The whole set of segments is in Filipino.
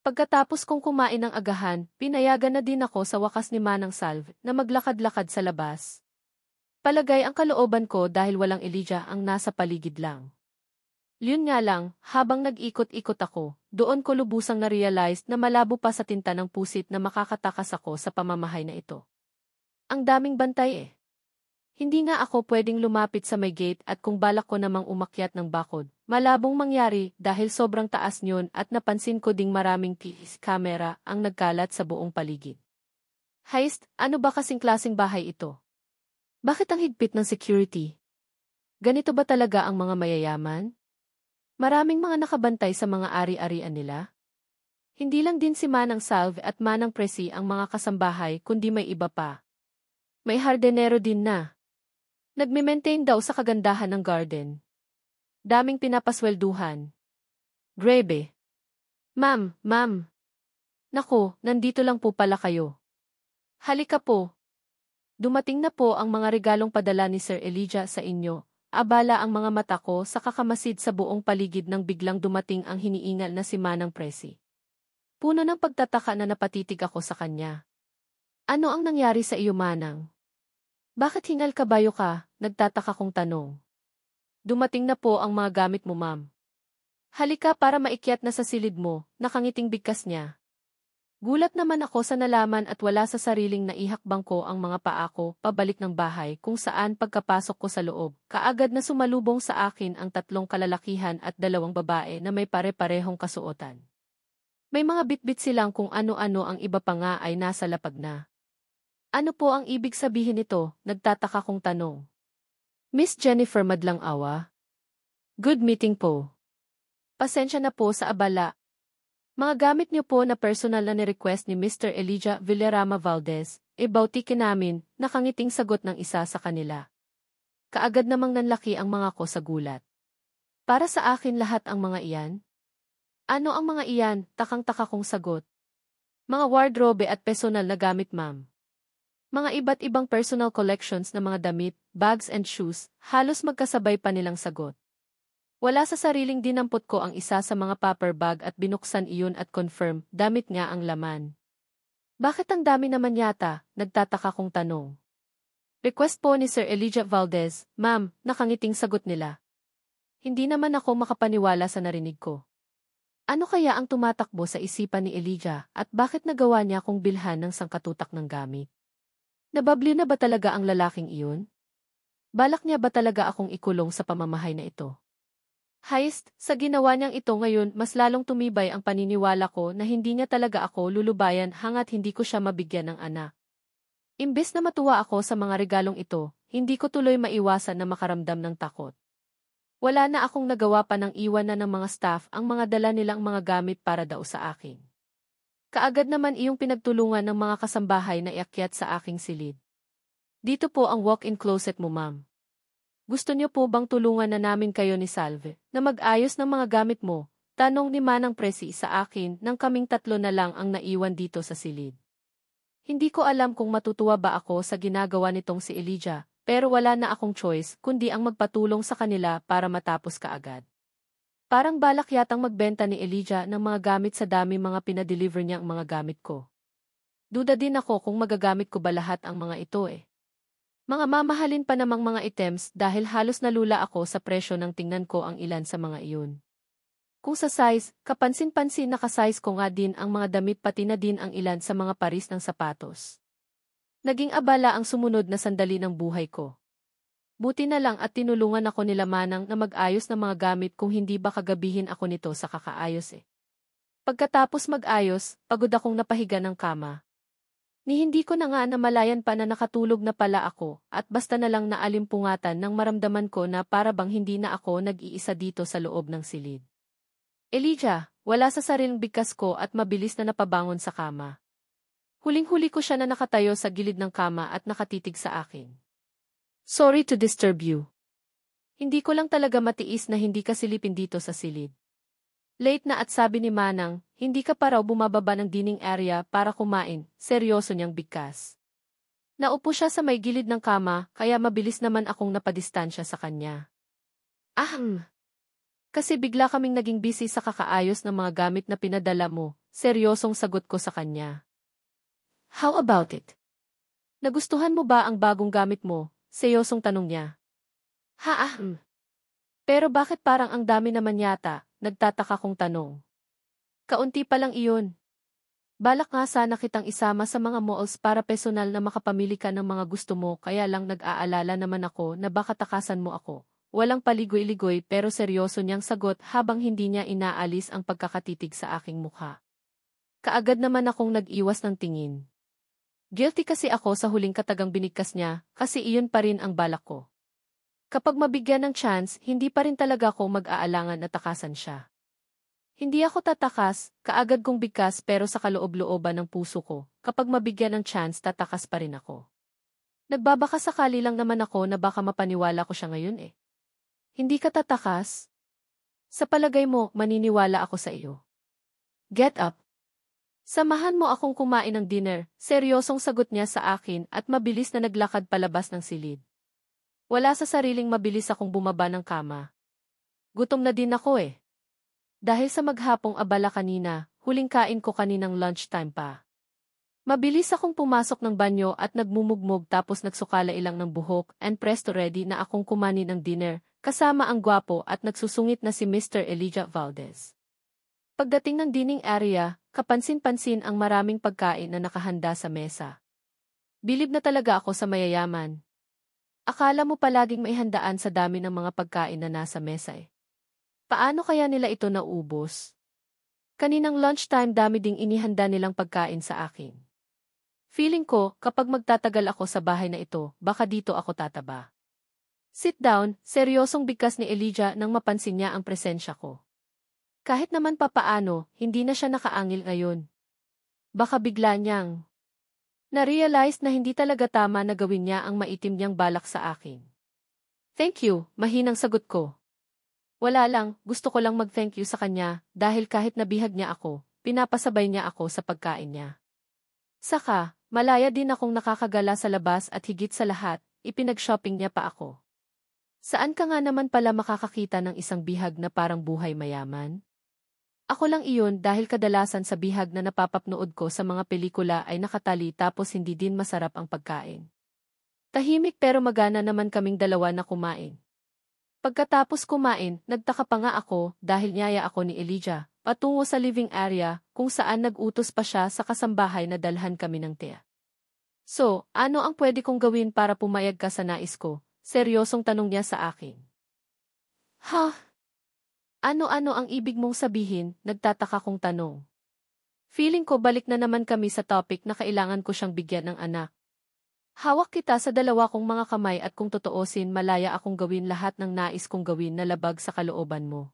Pagkatapos kong kumain ng agahan, pinayagan na din ako sa wakas ni Manang Salve na maglakad-lakad sa labas. Palagay ang kalooban ko dahil walang Elijah ang nasa paligid lang. Yun nga lang, habang nag-ikot-ikot ako, doon ko lubusang na-realize na malabo pa sa tinta ng pusit na makakatakas ako sa pamamahay na ito. Ang daming bantay eh. Hindi nga ako pwedeng lumapit sa may gate at kung balak ko namang umakyat ng bakod, malabong mangyari dahil sobrang taas niyon at napansin ko ding maraming camera ang nagkalat sa buong paligid. Heist, ano ba kasing klaseng bahay ito? Bakit ang higpit ng security? Ganito ba talaga ang mga mayayaman? Maraming mga nakabantay sa mga ari-arian nila? Hindi lang din si Manang Salve at Manang Presi ang mga kasambahay kundi may iba pa. May hardenero din na. Nagme-maintain daw sa kagandahan ng garden. Daming pinapaswelduhan. Grebe. Ma'am. Naku, nandito lang po pala kayo. Halika po. Dumating na po ang mga regalong padala ni Sir Elijah sa inyo. Abala ang mga mata ko sa kakamasid sa buong paligid nang biglang dumating ang hiniingal na si Manang Presi. Puno ng pagtataka na napatitig ako sa kanya. Ano ang nangyari sa iyo, Manang? Bakit hingal kabayo ka? Nagtataka kong tanong. Dumating na po ang mga gamit mo, ma'am. Halika para maikyat na sa silid mo, nakangiting bigkas niya. Gulat naman ako sa nalaman at wala sa sariling naihakbang ko ang mga paa ko pabalik ng bahay kung saan pagkapasok ko sa loob, kaagad na sumalubong sa akin ang 3 kalalakihan at 2 babae na may pare-parehong kasuotan. May mga bitbit silang kung ano-ano ang iba pa nga ay nasa lapag na. Ano po ang ibig sabihin nito? Nagtataka kong tanong. Miss Jennifer Madlang Awa? Good meeting po. Pasensya na po sa abala. Mga gamit niyo po na personal na ni-request ni Mr. Elijah Villarama Valdez, bautikin namin, nakangiting sagot ng isa sa kanila. Kaagad namang nanlaki ang mga ko sa gulat. Para sa akin lahat ang mga iyan? Ano ang mga iyan? Takang-taka kong sagot. Mga wardrobe at personal na gamit, ma'am. Mga iba't ibang personal collections na mga damit, bags and shoes, halos magkasabay pa nilang sagot. Wala sa sariling dinampot ko ang isa sa mga paper bag at binuksan iyon at confirm, damit nga ang laman. Bakit ang dami naman yata? Nagtataka kong tanong. Request po ni Sir Elijah Valdez, ma'am, nakangiting sagot nila. Hindi naman ako makapaniwala sa narinig ko. Ano kaya ang tumatakbo sa isipan ni Elijah at bakit nagawa niya kung bilhan ng sangkatutak ng gamit? Nababli na ba talaga ang lalaking iyon? Balak niya ba talaga akong ikulong sa pamamahay na ito? Heist, sa ginawa niyang ito ngayon mas lalong tumibay ang paniniwala ko na hindi niya talaga ako lulubayan hangat hindi ko siya mabigyan ng anak. Imbes na matuwa ako sa mga regalong ito, hindi ko tuloy maiwasan na makaramdam ng takot. Wala na akong nagawa pa ng iwan na ng mga staff ang mga dala nilang mga gamit para daw sa akin. Kaagad naman iyong pinagtulungan ng mga kasambahay na iakyat sa aking silid. Dito po ang walk-in closet mo, ma'am. Gusto niyo po bang tulungan na namin kayo ni Salve na mag-ayos ng mga gamit mo? Tanong ni Manang Presi sa akin nang kaming 3 na lang ang naiwan dito sa silid. Hindi ko alam kung matutuwa ba ako sa ginagawa nitong si Elijah, pero wala na akong choice kundi ang magpatulong sa kanila para matapos kaagad. Parang balak yatang magbenta ni Elijah ng mga gamit sa dami mga pinadeliver niya ang mga gamit ko. Duda din ako kung magagamit ko ba lahat ang mga ito eh. Mga mamahalin pa namang mga items dahil halos nalula ako sa presyo nang tingnan ko ang ilan sa mga iyon. Kung sa size, kapansin-pansin nakasize ko nga din ang mga damit pati na din ang ilan sa mga paris ng sapatos. Naging abala ang sumunod na sandali ng buhay ko. Buti na lang at tinulungan ako nila Manang na mag-ayos ng mga gamit kung hindi ba kagabihin ako nito sa kakaayos eh. Pagkatapos mag-ayos, pagod akong napahiga ng kama. Ni hindi ko na nga namalayan pa na nakatulog na pala ako at basta na lang naalimpungatan nang maramdaman ko na para bang hindi na ako nag-iisa dito sa loob ng silid. Elijah, wala sa sariling bigkas ko at mabilis na napabangon sa kama. Huling-huli ko siya na nakatayo sa gilid ng kama at nakatitig sa akin. Sorry to disturb you. Hindi ko lang talaga matiis na hindi ka silipin dito sa silid. Late na at sabi ni Manang, hindi ka pa raw bumababa ng dining area para kumain, seryoso niyang bigkas. Naupo siya sa may gilid ng kama kaya mabilis naman akong napadistansya sa kanya. Kasi bigla kaming naging busy sa kakaayos ng mga gamit na pinadala mo, seryosong sagot ko sa kanya. How about it? Nagustuhan mo ba ang bagong gamit mo? Seryosong tanong niya. Pero bakit parang ang dami naman yata? Nagtataka kong tanong. Kaunti pa lang iyon. Balak nga sana kitang isama sa mga malls para personal na makapamili ka ng mga gusto mo, kaya lang nag-aalala naman ako na baka takasan mo ako. Walang paligoy-ligoy pero seryoso niyang sagot habang hindi niya inaalis ang pagkakatitig sa aking mukha. Kaagad naman akong nag-iwas ng tingin. Guilty kasi ako sa huling katagang binigkas niya kasi iyon pa rin ang balak ko. Kapag mabigyan ng chance, hindi pa rin talaga ako mag-aalangan na takasan siya. Hindi ako tatakas, kaagad kong bigkas pero sa kaloob-looban ng puso ko, kapag mabigyan ng chance tatakas pa rin ako. Nagbabaka sakali lang naman ako na baka mapaniwala ko siya ngayon eh. Hindi ka tatakas? Sa palagay mo, maniniwala ako sa iyo. Get up. Samahan mo akong kumain ng dinner, seryosong sagot niya sa akin at mabilis na naglakad palabas ng silid. Wala sa sariling mabilis akong bumaba ng kama. Gutom na din ako eh. Dahil sa maghapong abala kanina, huling kain ko kaninang lunchtime pa. Mabilis akong pumasok ng banyo at nagmumugmog tapos nagsukala ilang ng buhok and presto ready na akong kumain ng dinner, kasama ang gwapo at nagsusungit na si Mr. Elijah Valdez. Pagdating ng dining area, kapansin-pansin ang maraming pagkain na nakahanda sa mesa. Bilib na talaga ako sa mayayaman. Akala mo palaging may handaan sa dami ng mga pagkain na nasa mesa eh. Paano kaya nila ito naubos? Kaninang lunchtime dami ding inihanda nilang pagkain sa akin. Feeling ko, kapag magtatagal ako sa bahay na ito, baka dito ako tataba. Sit down, seryosong bigkas ni Elijah nang mapansin niya ang presensya ko. Kahit naman papaano, hindi na siya nakaangil ngayon. Baka bigla niyang na-realize na hindi talaga tama na gawin niya ang maitim niyang balak sa akin. Thank you, mahinang sagot ko. Wala lang, gusto ko lang mag-thank you sa kanya dahil kahit nabihag niya ako, pinapasabay niya ako sa pagkain niya. Saka, malaya din akong nakakagala sa labas at higit sa lahat, ipinag-shopping niya pa ako. Saan ka nga naman pala makakakita ng isang bihag na parang buhay mayaman? Ako lang iyon dahil kadalasan sa bihag na napapapnood ko sa mga pelikula ay nakatali tapos hindi din masarap ang pagkain. Tahimik pero magana naman kaming dalawa na kumain. Pagkatapos kumain, nagtaka pa nga ako dahil niyaya ako ni Elijah patungo sa living area kung saan nag-utos pa siya sa kasambahay na dalhan kami ng tea. So, ano ang pwede kong gawin para pumayag ka sa nais ko? Seryosong tanong niya sa akin. Ha? Ano-ano ang ibig mong sabihin? Nagtataka kong tanong. Feeling ko balik na naman kami sa topic na kailangan ko siyang bigyan ng anak. Hawak kita sa dalawa kong mga kamay at kung totoosin malaya akong gawin lahat ng nais kong gawin na labag sa kalooban mo.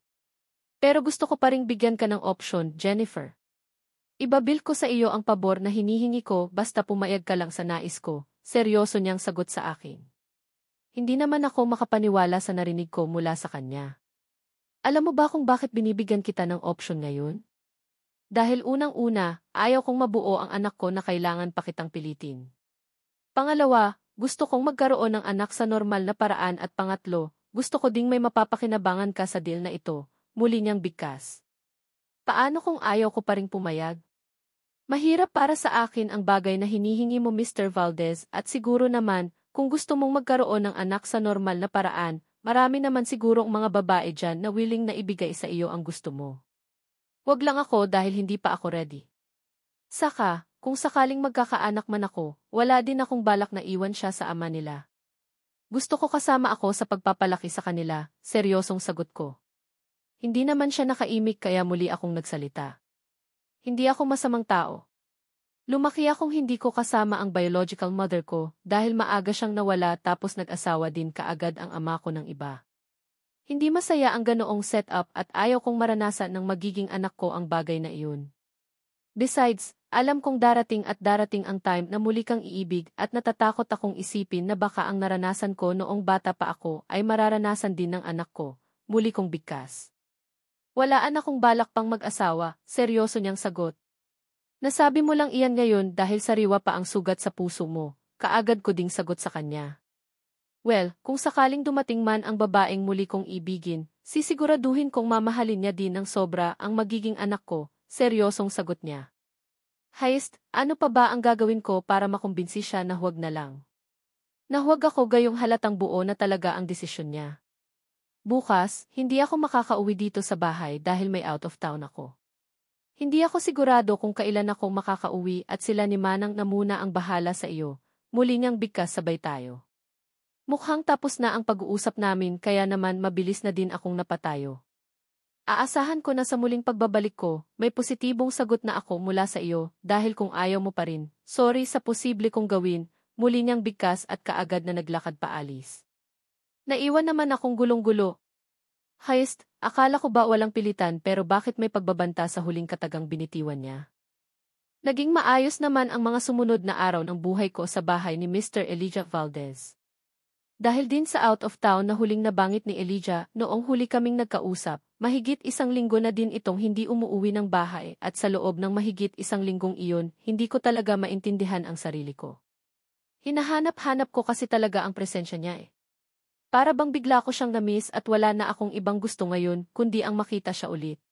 Pero gusto ko pa ring bigyan ka ng option, Jennifer. Ibabil ko sa iyo ang pabor na hinihingi ko basta pumayag ka lang sa nais ko, seryoso niyang sagot sa akin. Hindi naman ako makapaniwala sa narinig ko mula sa kanya. Alam mo ba kung bakit binibigyan kita ng option ngayon? Dahil unang-una, ayaw kong mabuo ang anak ko na kailangan pa kitang pilitin. Pangalawa, gusto kong magkaroon ng anak sa normal na paraan at pangatlo, gusto ko ding may mapapakinabangan ka sa deal na ito, muli niyang bigkas. Paano kung ayaw ko pa ring pumayag? Mahirap para sa akin ang bagay na hinihingi mo Mr. Valdez at siguro naman, kung gusto mong magkaroon ng anak sa normal na paraan, marami naman sigurong mga babae dyan na willing na ibigay sa iyo ang gusto mo. Wag lang ako dahil hindi pa ako ready. Saka, kung sakaling magkakaanak man ako, wala din akong balak na iwan siya sa ama nila. Gusto ko kasama ako sa pagpapalaki sa kanila, seryosong sagot ko. Hindi naman siya nakaimik kaya muli akong nagsalita. Hindi ako masamang tao. Lumaki akong hindi ko kasama ang biological mother ko dahil maaga siyang nawala tapos nag-asawa din kaagad ang ama ko ng iba. Hindi masaya ang ganoong setup at ayaw kong maranasan ng magiging anak ko ang bagay na iyon. Besides, alam kong darating ang time na muli kang iibig at natatakot akong isipin na baka ang naranasan ko noong bata pa ako ay mararanasan din ng anak ko, muli kong bigkas. Walaan akong balak pang mag-asawa, seryoso niyang sagot. Nasabi mo lang iyan ngayon dahil sariwa pa ang sugat sa puso mo, kaagad ko ding sagot sa kanya. Well, kung sakaling dumating man ang babaeng muli kong ibigin, sisiguraduhin kong mamahalin niya din ng sobra ang magiging anak ko, seryosong sagot niya. Heist, ano pa ba ang gagawin ko para makumbinsi siya na huwag na lang? Na huwag ako gayong halatang buo na talaga ang desisyon niya. Bukas, hindi ako makakauwi dito sa bahay dahil may out of town ako. Hindi ako sigurado kung kailan ako makakauwi at sila ni Manang na muna ang bahala sa iyo. Muli niyang bigkas sabay tayo. Mukhang tapos na ang pag-uusap namin kaya naman mabilis na din akong napatayo. Aasahan ko na sa muling pagbabalik ko, may positibong sagot na ako mula sa iyo dahil kung ayaw mo pa rin, sorry sa posible kong gawin, muli niyang bigkas at kaagad na naglakad paalis. Naiwan naman akong gulong-gulo. Heist, akala ko ba walang pilitan pero bakit may pagbabanta sa huling katagang binitiwan niya? Naging maayos naman ang mga sumunod na araw ng buhay ko sa bahay ni Mr. Elijah Valdez. Dahil din sa out of town na huling nabangit ni Elijah noong huli kaming nagkausap, mahigit 1 linggo na din itong hindi umuuwi ng bahay at sa loob ng mahigit 1 linggong iyon, hindi ko talaga maintindihan ang sarili ko. Hinahanap-hanap ko kasi talaga ang presensya niya eh. Para bang bigla ko siyang na-miss at wala na akong ibang gusto ngayon kundi ang makita siya ulit.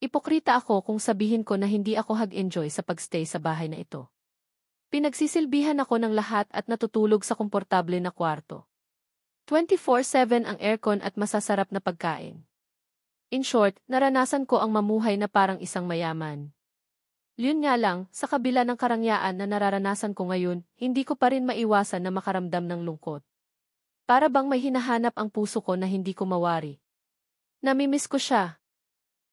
Ipokrita ako kung sabihin ko na hindi ako hag-enjoy sa pagstay sa bahay na ito. Pinagsisilbihan ako ng lahat at natutulog sa komportable na kwarto. 24/7 ang aircon at masasarap na pagkain. In short, naranasan ko ang mamuhay na parang isang mayaman. Yun nga lang, sa kabila ng karangyaan na nararanasan ko ngayon, hindi ko pa rin maiwasan na makaramdam ng lungkot. Para bang may hinahanap ang puso ko na hindi ko mawari. Namimiss ko siya.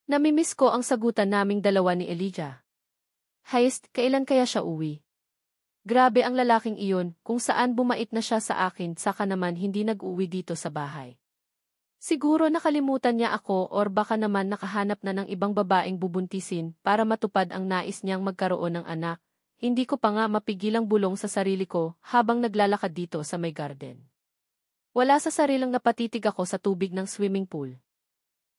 Namimiss ko ang sagutan naming dalawa ni Elijah. Heist, kailan kaya siya uwi? Grabe ang lalaking iyon, kung saan bumait na siya sa akin saka naman hindi nag-uwi dito sa bahay. Siguro nakalimutan niya ako or baka naman nakahanap na ng ibang babaeng bubuntisin para matupad ang nais niyang magkaroon ng anak. Hindi ko pa nga mapigilang bulong sa sarili ko habang naglalakad dito sa may garden. Wala sa sarilang napatitig ako sa tubig ng swimming pool.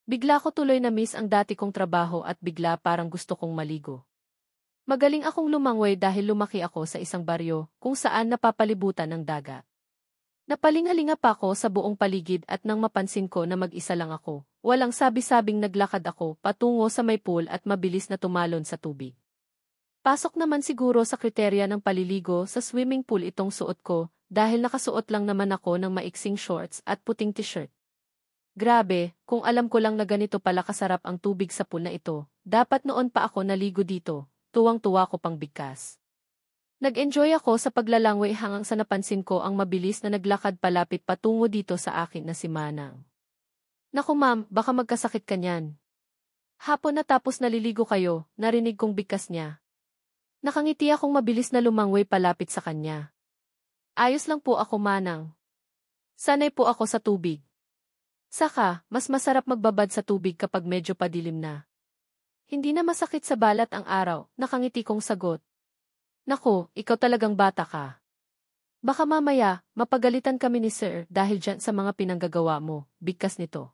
Bigla ko tuloy na miss ang dati kong trabaho at bigla parang gusto kong maligo. Magaling akong lumangoy dahil lumaki ako sa isang baryo kung saan napapalibutan ng dagat. Napalingalinga pa ako sa buong paligid at nang mapansin ko na mag-isa lang ako, walang sabi-sabing naglakad ako patungo sa may pool at mabilis na tumalon sa tubig. Pasok naman siguro sa kriteria ng paliligo sa swimming pool itong suot ko dahil nakasuot lang naman ako ng maiksing shorts at puting t-shirt. Grabe, kung alam ko lang na ganito pala kasarap ang tubig sa pool na ito, dapat noon pa ako naligo dito. Tuwang-tuwa ko pang bigkas. Nag-enjoy ako sa paglalangway hanggang sa napansin ko ang mabilis na naglakad palapit patungo dito sa akin na si Manang. Naku ma'am, baka magkasakit ka niyan. Hapon na tapos naliligo kayo, narinig kong bigkas niya. Nakangiti akong mabilis na lumangway palapit sa kanya. Ayos lang po ako Manang. Sanay po ako sa tubig. Saka, mas masarap magbabad sa tubig kapag medyo padilim na. Hindi na masakit sa balat ang araw, nakangiti kong sagot. Naku, ikaw talagang bata ka. Baka mamaya, mapagalitan kami ni Sir dahil dyan sa mga pinanggagawa mo, bigkas nito.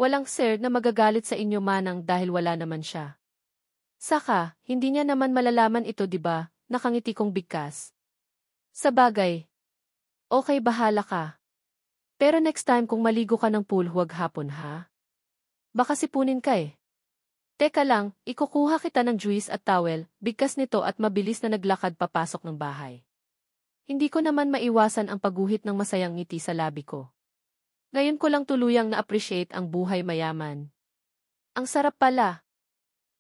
Walang Sir na magagalit sa inyo Manang dahil wala naman siya. Saka, hindi niya naman malalaman ito diba, nakangiti kong bigkas. Sa bagay. Okay bahala ka. Pero next time kung maligo ka ng pool huwag hapon ha. Baka sipunin ka eh. Teka lang, ikukuha kita ng juice at towel, bigkas nito at mabilis na naglakad papasok ng bahay. Hindi ko naman maiwasan ang pagguhit ng masayang ngiti sa labi ko. Ngayon ko lang tuluyang na-appreciate ang buhay mayaman. Ang sarap pala.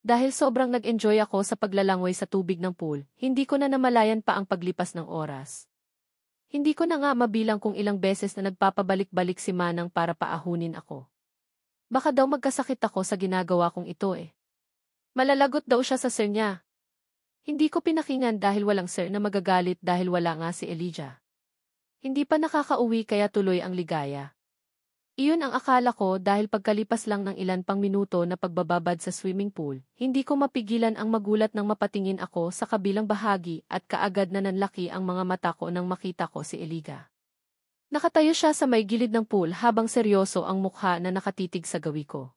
Dahil sobrang nag-enjoy ako sa paglalangway sa tubig ng pool, hindi ko na namalayan pa ang paglipas ng oras. Hindi ko na nga mabilang kung ilang beses na nagpapabalik-balik si Manang para paahunin ako. Baka daw magkasakit ako sa ginagawa kong ito eh. Malalagot daw siya sa sir niya. Hindi ko pinakingan dahil walang sir na magagalit dahil wala nga si Elijah. Hindi pa nakakauwi kaya tuloy ang ligaya. Iyon ang akala ko dahil pagkalipas lang ng ilan pang minuto na pagbababad sa swimming pool, hindi ko mapigilan ang magulat nang mapatingin ako sa kabilang bahagi at kaagad na nanlaki ang mga mata ko nang makita ko si Elijah. Nakatayo siya sa may gilid ng pool habang seryoso ang mukha na nakatitig sa gawi ko.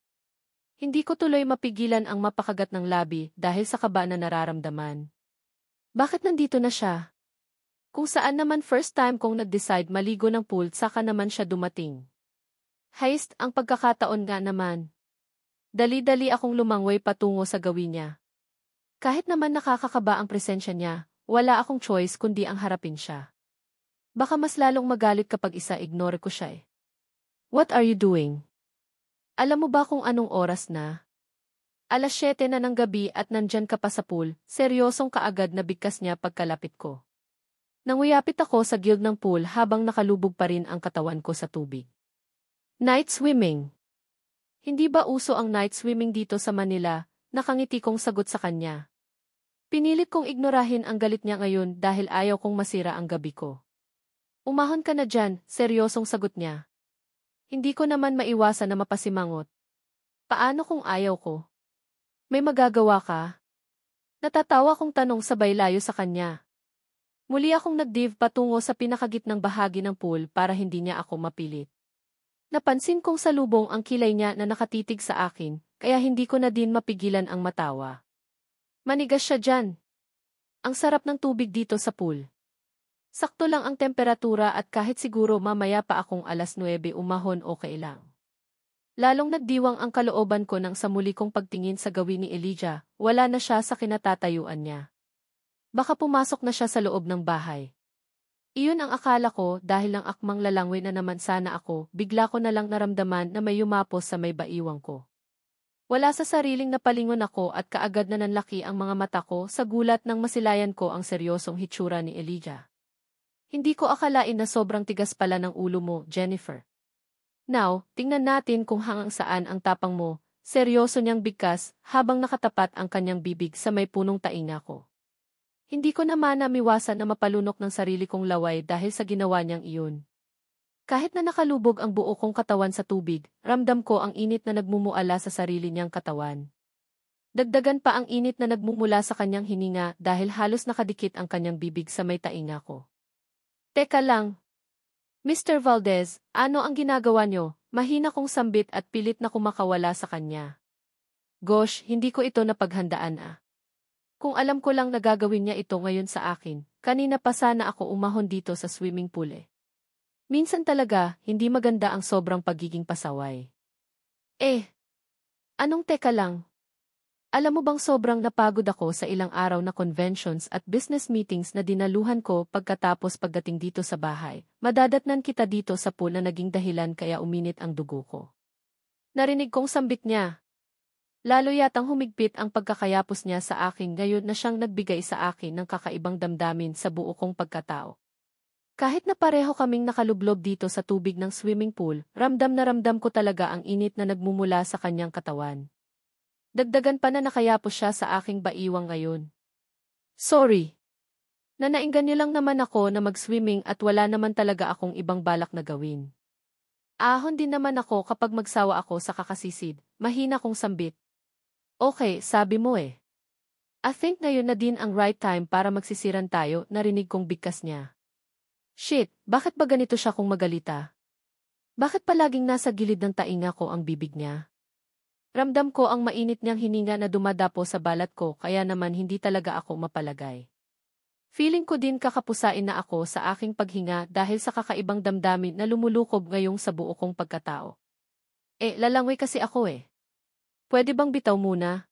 Hindi ko tuloy mapigilan ang mapakagat ng labi dahil sa kaba na nararamdaman. Bakit nandito na siya? Kung saan naman first time kong nag-decide maligo ng pool saka naman siya dumating. Heist, ang pagkakataon nga naman. Dali-dali akong lumangoy patungo sa gawin niya. Kahit naman nakakakaba ang presensya niya, wala akong choice kundi ang harapin siya. Baka mas lalong magalit kapag ignore ko siya eh. What are you doing? Alam mo ba kung anong oras na? 7:00 na ng gabi at nandyan ka pa sa pool, seryosong kaagad na bigkas niya pagkalapit ko. Nanguyapit ako sa gilid ng pool habang nakalubog pa rin ang katawan ko sa tubig. Night swimming. Hindi ba uso ang night swimming dito sa Manila? Nakangiti kong sagot sa kanya. Pinilit kong ignorahin ang galit niya ngayon dahil ayaw kong masira ang gabi ko. Umahon ka na dyan, seryosong sagot niya. Hindi ko naman maiwasan na mapasimangot. Paano kung ayaw ko? May magagawa ka? Natatawa kong tanong sabay layo sa kanya. Muli akong nag-dive patungo sa pinakagitnang bahagi ng pool para hindi niya ako mapilit. Napansin kong salubong ang kilay niya na nakatitig sa akin, kaya hindi ko na din mapigilan ang matawa. Manigas siya dyan. Ang sarap ng tubig dito sa pool. Sakto lang ang temperatura at kahit siguro mamaya pa akong 9:00 umahon okay lang. Lalong nagdiwang ang kalooban ko nang sa muli kong pagtingin sa gawin ni Elijah, wala na siya sa kinatatayuan niya. Baka pumasok na siya sa loob ng bahay. Iyon ang akala ko dahil lang akmang lalangoy na naman sana ako, bigla ko na lang naramdaman na may yumapos sa may baiwang ko. Wala sa sariling napalingon ako at kaagad na nanlaki ang mga mata ko sa gulat nang masilayan ko ang seryosong hitsura ni Elijah. Hindi ko akalain na sobrang tigas pala ng ulo mo, Jennifer. Now, tingnan natin kung hanggang saan ang tapang mo, seryoso niyang bigkas habang nakatapat ang kanyang bibig sa may punong tainga ko. Hindi ko naman namiwasan na mapalunok ng sarili kong laway dahil sa ginawa niyang iyon. Kahit na nakalubog ang buo kong katawan sa tubig, ramdam ko ang init na nagmumuala sa sarili niyang katawan. Dagdagan pa ang init na nagmumula sa kanyang hininga dahil halos nakadikit ang kanyang bibig sa may tainga ko. Teka lang. Mr. Valdez, ano ang ginagawa niyo? Mahina kong sambit at pilit na kumakawala sa kanya. Gosh, hindi ko ito napaghandaan ah. Kung alam ko lang na gagawin niya ito ngayon sa akin, kanina pa sana ako umahon dito sa swimming pool eh. Minsan talaga, hindi maganda ang sobrang pagiging pasaway. Anong teka lang? Alam mo bang sobrang napagod ako sa ilang araw na conventions at business meetings na dinaluhan ko pagkatapos pagdating dito sa bahay, madadatnan kita dito sa pool na naging dahilan kaya uminit ang dugo ko. Narinig kong sambit niya. Lalo yatang humigpit ang pagkakayapos niya sa akin ngayon na siyang nagbigay sa akin ng kakaibang damdamin sa buo kong pagkatao. Kahit na pareho kaming nakalublob dito sa tubig ng swimming pool, ramdam na ramdam ko talaga ang init na nagmumula sa kanyang katawan. Dagdagan pa na nakayapos siya sa aking baiwang ngayon. Sorry. Nanainggan niyo lang naman ako na mag-swimming at wala naman talaga akong ibang balak na gawin. Ahon din naman ako kapag magsawa ako sa kakasisid, mahina kong sambit. Okay, sabi mo eh. I think ngayon na din ang right time para magsisiran tayo, narinig kong bigkas niya. Shit, bakit ba ganito siya kung magalita? Bakit palaging nasa gilid ng tainga ko ang bibig niya? Ramdam ko ang mainit niyang hininga na dumadapo sa balat ko kaya naman hindi talaga ako mapalagay. Feeling ko din kakapusain na ako sa aking paghinga dahil sa kakaibang damdamin na lumulukob ngayong sa buo kong pagkatao. Lalangoy kasi ako eh. Pwede bang bitaw muna?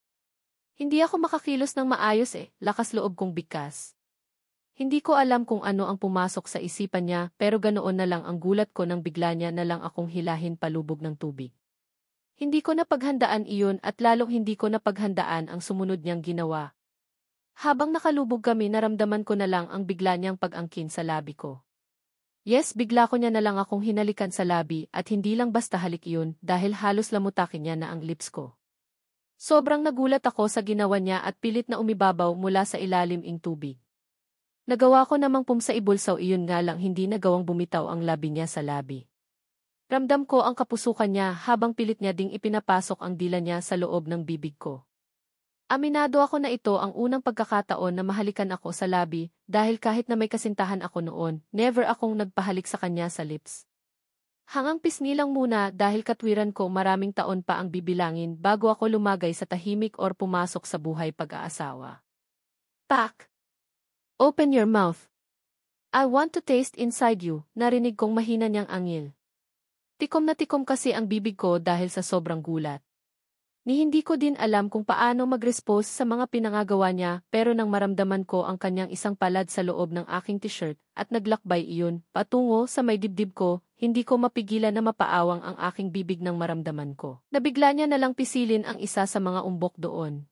Hindi ako makakilos ng maayos lakas loob kong bigkas. Hindi ko alam kung ano ang pumasok sa isipan niya pero ganoon na lang ang gulat ko nang bigla niya na lang akong hilahin palubog ng tubig. Hindi ko napaghandaan iyon at lalong hindi ko napaghandaan ang sumunod niyang ginawa. Habang nakalubog kami naramdaman ko na lang ang bigla niyang pag-angkin sa labi ko. Yes, bigla ko niya na lang akong hinalikan sa labi at hindi lang basta halik iyon dahil halos lamutakin niya na ang lips ko. Sobrang nagulat ako sa ginawa niya at pilit na umibabaw mula sa ilalim ing tubig. Nagawa ko namang pumsaibulsaw iyon nga lang hindi nagawang bumitaw ang labi niya sa labi. Ramdam ko ang kapusukan niya habang pilit niya ding ipinapasok ang dila niya sa loob ng bibig ko. Aminado ako na ito ang unang pagkakataon na mahalikan ako sa labi dahil kahit na may kasintahan ako noon, never akong nagpahalik sa kanya sa lips. Hangang pisngi lang muna dahil katwiran ko maraming taon pa ang bibilangin bago ako lumagay sa tahimik or pumasok sa buhay pag-aasawa. Pak! Open your mouth. I want to taste inside you, narinig kong mahina niyang angil. Tikom na tikom kasi ang bibig ko dahil sa sobrang gulat. Ni hindi ko din alam kung paano mag-respose sa mga pinangagawa niya pero nang maramdaman ko ang kanyang isang palad sa loob ng aking t-shirt at naglakbay iyon patungo sa may dibdib ko, hindi ko mapigilan na mapaawang ang aking bibig nang maramdaman ko. Nabigla niya nalang pisilin ang isa sa mga umbok doon.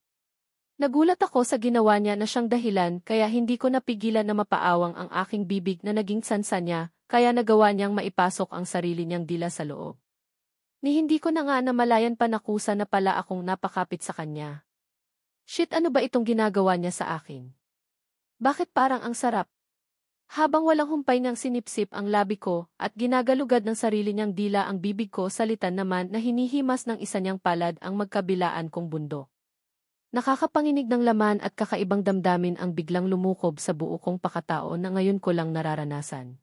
Nagulat ako sa ginawa niya na siyang dahilan kaya hindi ko napigilan na mapaawang ang aking bibig na naging sansa niya kaya nagawa niyang maipasok ang sarili niyang dila sa loob. Ni hindi ko na nga namalayan pa nakusa na pala akong napakapit sa kanya. Shit, ano ba itong ginagawa niya sa akin? Bakit parang ang sarap? Habang walang humpay niyang sinipsip ang labi ko at ginagalugad ng sarili niyang dila ang bibig ko, salitan naman na hinihimas ng isa niyang palad ang magkabilaan kong bundok. Nakakapanginig ng laman at kakaibang damdamin ang biglang lumukob sa buo kong pakatao na ngayon ko lang nararanasan.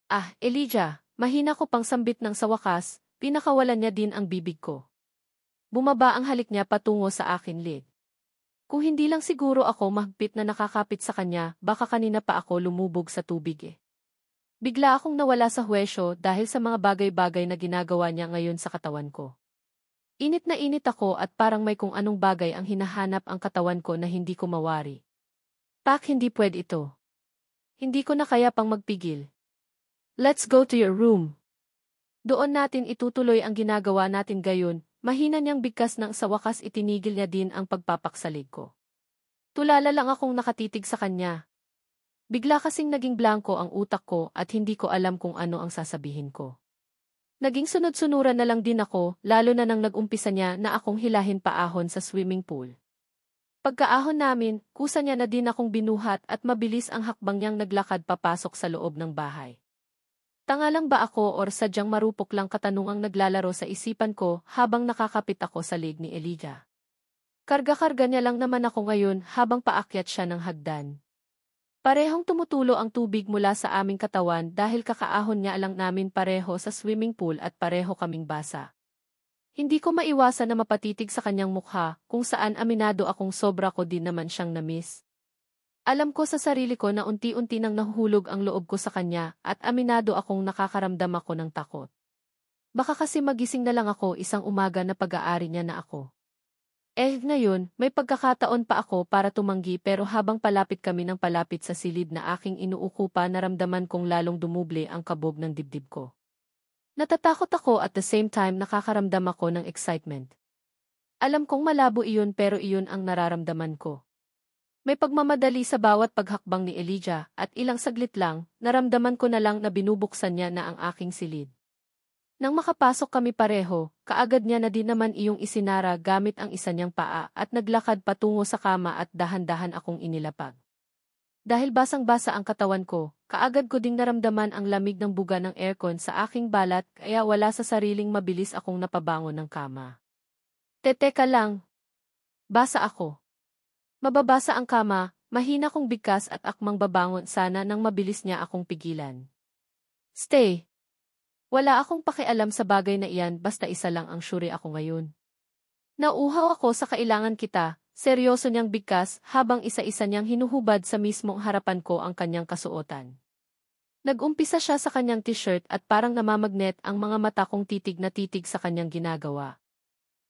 Ah, Elijah, mahina ko pang sambit ng sa wakas. Pinakawalan niya din ang bibig ko. Bumaba ang halik niya patungo sa akin lid. Kung hindi lang siguro ako mahigpit na nakakapit sa kanya, baka kanina pa ako lumubog sa tubig eh. Bigla akong nawala sa huwesyo dahil sa mga bagay-bagay na ginagawa niya ngayon sa katawan ko. Init na init ako at parang may kung anong bagay ang hinahanap ang katawan ko na hindi ko mawari. Pak, hindi pwede ito. Hindi ko na kaya pang magpigil. Let's go to your room. Doon natin itutuloy ang ginagawa natin gayon, mahina niyang bigkas nang sa wakas itinigil niya din ang pagpapaksalig ko. Tulala lang akong nakatitig sa kanya. Bigla kasing naging blanko ang utak ko at hindi ko alam kung ano ang sasabihin ko. Naging sunod-sunuran na lang din ako, lalo na nang nag-umpisa niya na akong hilahin paahon sa swimming pool. Pagkaahon namin, kusa niya na din akong binuhat at mabilis ang hakbang niyang naglakad papasok sa loob ng bahay. Tanga lang ba ako or sadyang marupok lang katanungang naglalaro sa isipan ko habang nakakapit ako sa leg ni Elijah. Karga-karga niya lang naman ako ngayon habang paakyat siya ng hagdan. Parehong tumutulo ang tubig mula sa aming katawan dahil kakaahon niya lang namin pareho sa swimming pool at pareho kaming basa. Hindi ko maiwasan na mapatitig sa kanyang mukha kung saan aminado akong sobra ko din naman siyang namiss. Alam ko sa sarili ko na unti-unti nang nahuhulog ang loob ko sa kanya at aminado akong nakakaramdam ako ng takot. Baka kasi magising na lang ako isang umaga na pag-aari niya na ako. Ngayon, may pagkakataon pa ako para tumanggi pero habang palapit kami ng palapit sa silid na aking inuukupa naramdaman kong lalong dumuble ang kabog ng dibdib ko. Natatakot ako at the same time nakakaramdam ako ng excitement. Alam kong malabo iyon pero iyon ang nararamdaman ko. May pagmamadali sa bawat paghakbang ni Elijah at ilang saglit lang, naramdaman ko na lang na binubuksan niya na ang aking silid. Nang makapasok kami pareho, kaagad niya na din naman iyong isinara gamit ang isa niyang paa at naglakad patungo sa kama at dahan-dahan akong inilapag. Dahil basang-basa ang katawan ko, kaagad ko ding naramdaman ang lamig ng buga ng aircon sa aking balat kaya wala sa sariling mabilis akong napabangon ng kama. Teka lang. Basa ako. Mababasa ang kama, mahina kong bigkas at akmang babangon sana nang mabilis niya akong pigilan. Stay. Wala akong pakialam sa bagay na iyan basta isa lang ang sure ako ngayon. Nauuhaw ako sa kailangan kita, seryoso niyang bigkas habang isa-isa niyang hinuhubad sa mismong harapan ko ang kanyang kasuotan. Nag-umpisa siya sa kanyang t-shirt at parang namamagnet ang mga mata kong titig na titig sa kanyang ginagawa.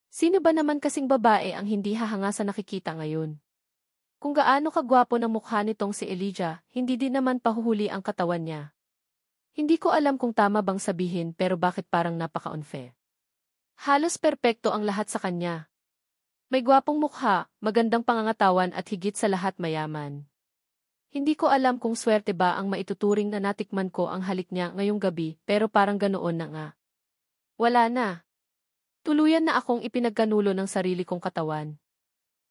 Sino ba naman kasing babae ang hindi hahanga sa nakikita ngayon? Kung gaano kagwapo ng mukha nitong si Elijah, hindi din naman pahuhuli ang katawan niya. Hindi ko alam kung tama bang sabihin pero bakit parang napaka-unfair. Halos perpekto ang lahat sa kanya. May gwapong mukha, magandang pangangatawan at higit sa lahat mayaman. Hindi ko alam kung swerte ba ang maituturing na natikman ko ang halik niya ngayong gabi pero parang ganoon na nga. Wala na. Tuluyan na akong ipinagkanulo ng sarili kong katawan.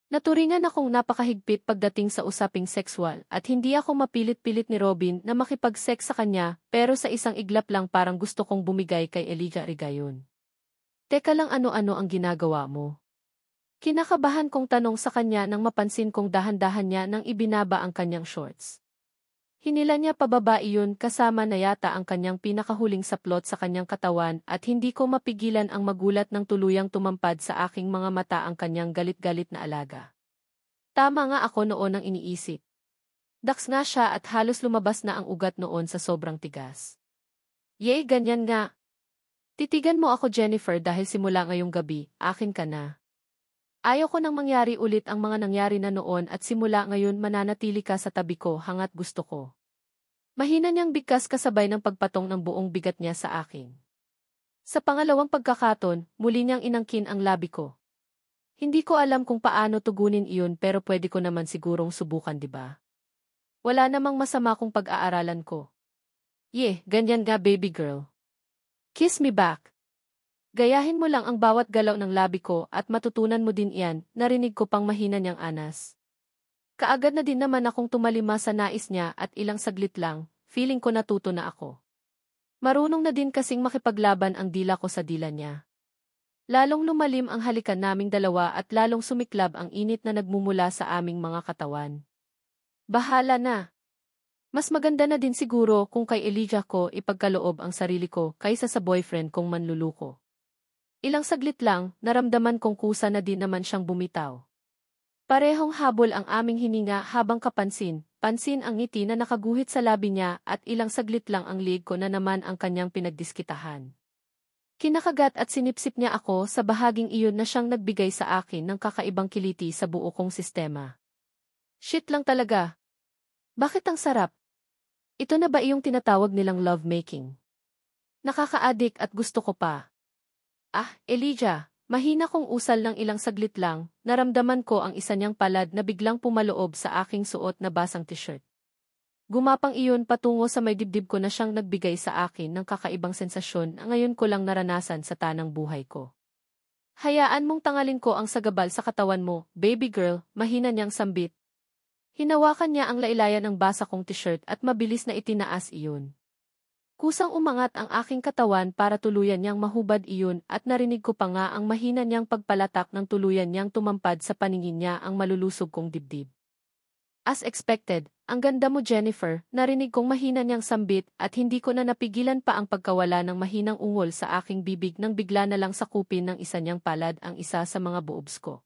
Naturingan akong napakahigpit pagdating sa usaping sexual at hindi ako mapilit-pilit ni Robin na makipag-sex sa kanya pero sa isang iglap lang parang gusto kong bumigay kay Elijah Rigayon. Teka lang, ano-ano ang ginagawa mo? Kinakabahan kong tanong sa kanya nang mapansin kong dahan-dahan niya nang ibinaba ang kanyang shorts. Hinila niya pababa iyon kasama na yata ang kanyang pinakahuling saplot sa kanyang katawan at hindi ko mapigilan ang magulat ng tuluyang tumampad sa aking mga mata ang kanyang galit-galit na alaga. Tama nga ako noon ang iniisip. Daks nga siya at halos lumabas na ang ugat noon sa sobrang tigas. Yay, ganyan nga. Titigan mo ako, Jennifer, dahil simula ngayong gabi, akin ka na. Ayaw ko nang mangyari ulit ang mga nangyari na noon at simula ngayon mananatili ka sa tabi ko hanggat gusto ko. Mahina niyang bigkas kasabay ng pagpatong ng buong bigat niya sa akin. Sa pangalawang pagkakataon, muli niyang inangkin ang labi ko. Hindi ko alam kung paano tugunin iyon pero pwede ko naman sigurong subukan, di ba? Wala namang masama kung pag-aaralan ko. Ganyan nga baby girl. Kiss me back. Gayahin mo lang ang bawat galaw ng labi ko at matutunan mo din iyan, narinig ko pang mahina niyang anas. Kaagad na din naman akong tumalima sa nais niya at ilang saglit lang, feeling ko natuto na ako. Marunong na din kasing makipaglaban ang dila ko sa dila niya. Lalong lumalim ang halikan naming dalawa at lalong sumiklab ang init na nagmumula sa aming mga katawan. Bahala na. Mas maganda na din siguro kung kay Elijah ko ipagkaloob ang sarili ko kaysa sa boyfriend kong manluluko. Ilang saglit lang, naramdaman kong kusa na din naman siyang bumitaw. Parehong habol ang aming hininga habang pansin ang ngiti na nakaguhit sa labi niya at ilang saglit lang ang liig ko na naman ang kanyang pinagdiskitahan. Kinakagat at sinipsip niya ako sa bahaging iyon na siyang nagbigay sa akin ng kakaibang kiliti sa buo kong sistema. Shit lang talaga. Bakit ang sarap? Ito na ba iyong tinatawag nilang lovemaking? Nakaka-addict at gusto ko pa. Elijah, mahina kong usal ng ilang saglit lang, naramdaman ko ang isa niyang palad na biglang pumaloob sa aking suot na basang t-shirt. Gumapang iyon patungo sa may dibdib ko na siyang nagbigay sa akin ng kakaibang sensasyon na ngayon ko lang naranasan sa tanang buhay ko. Hayaan mong tangalin ko ang sagabal sa katawan mo, baby girl, mahina niyang sambit. Hinawakan niya ang lailayan ng basa kong t-shirt at mabilis na itinaas iyon. Kusang umangat ang aking katawan para tuluyan niyang mahubad iyon at narinig ko pa nga ang mahina niyang pagpalatak ng tuluyan niyang tumampad sa paningin niya ang malulusog kong dibdib. As expected, ang ganda mo Jennifer, narinig kong mahina niyang sambit at hindi ko na napigilan pa ang pagkawala ng mahinang ungol sa aking bibig nang bigla na lang sakupin ng isa niyang palad ang isa sa mga boobs ko.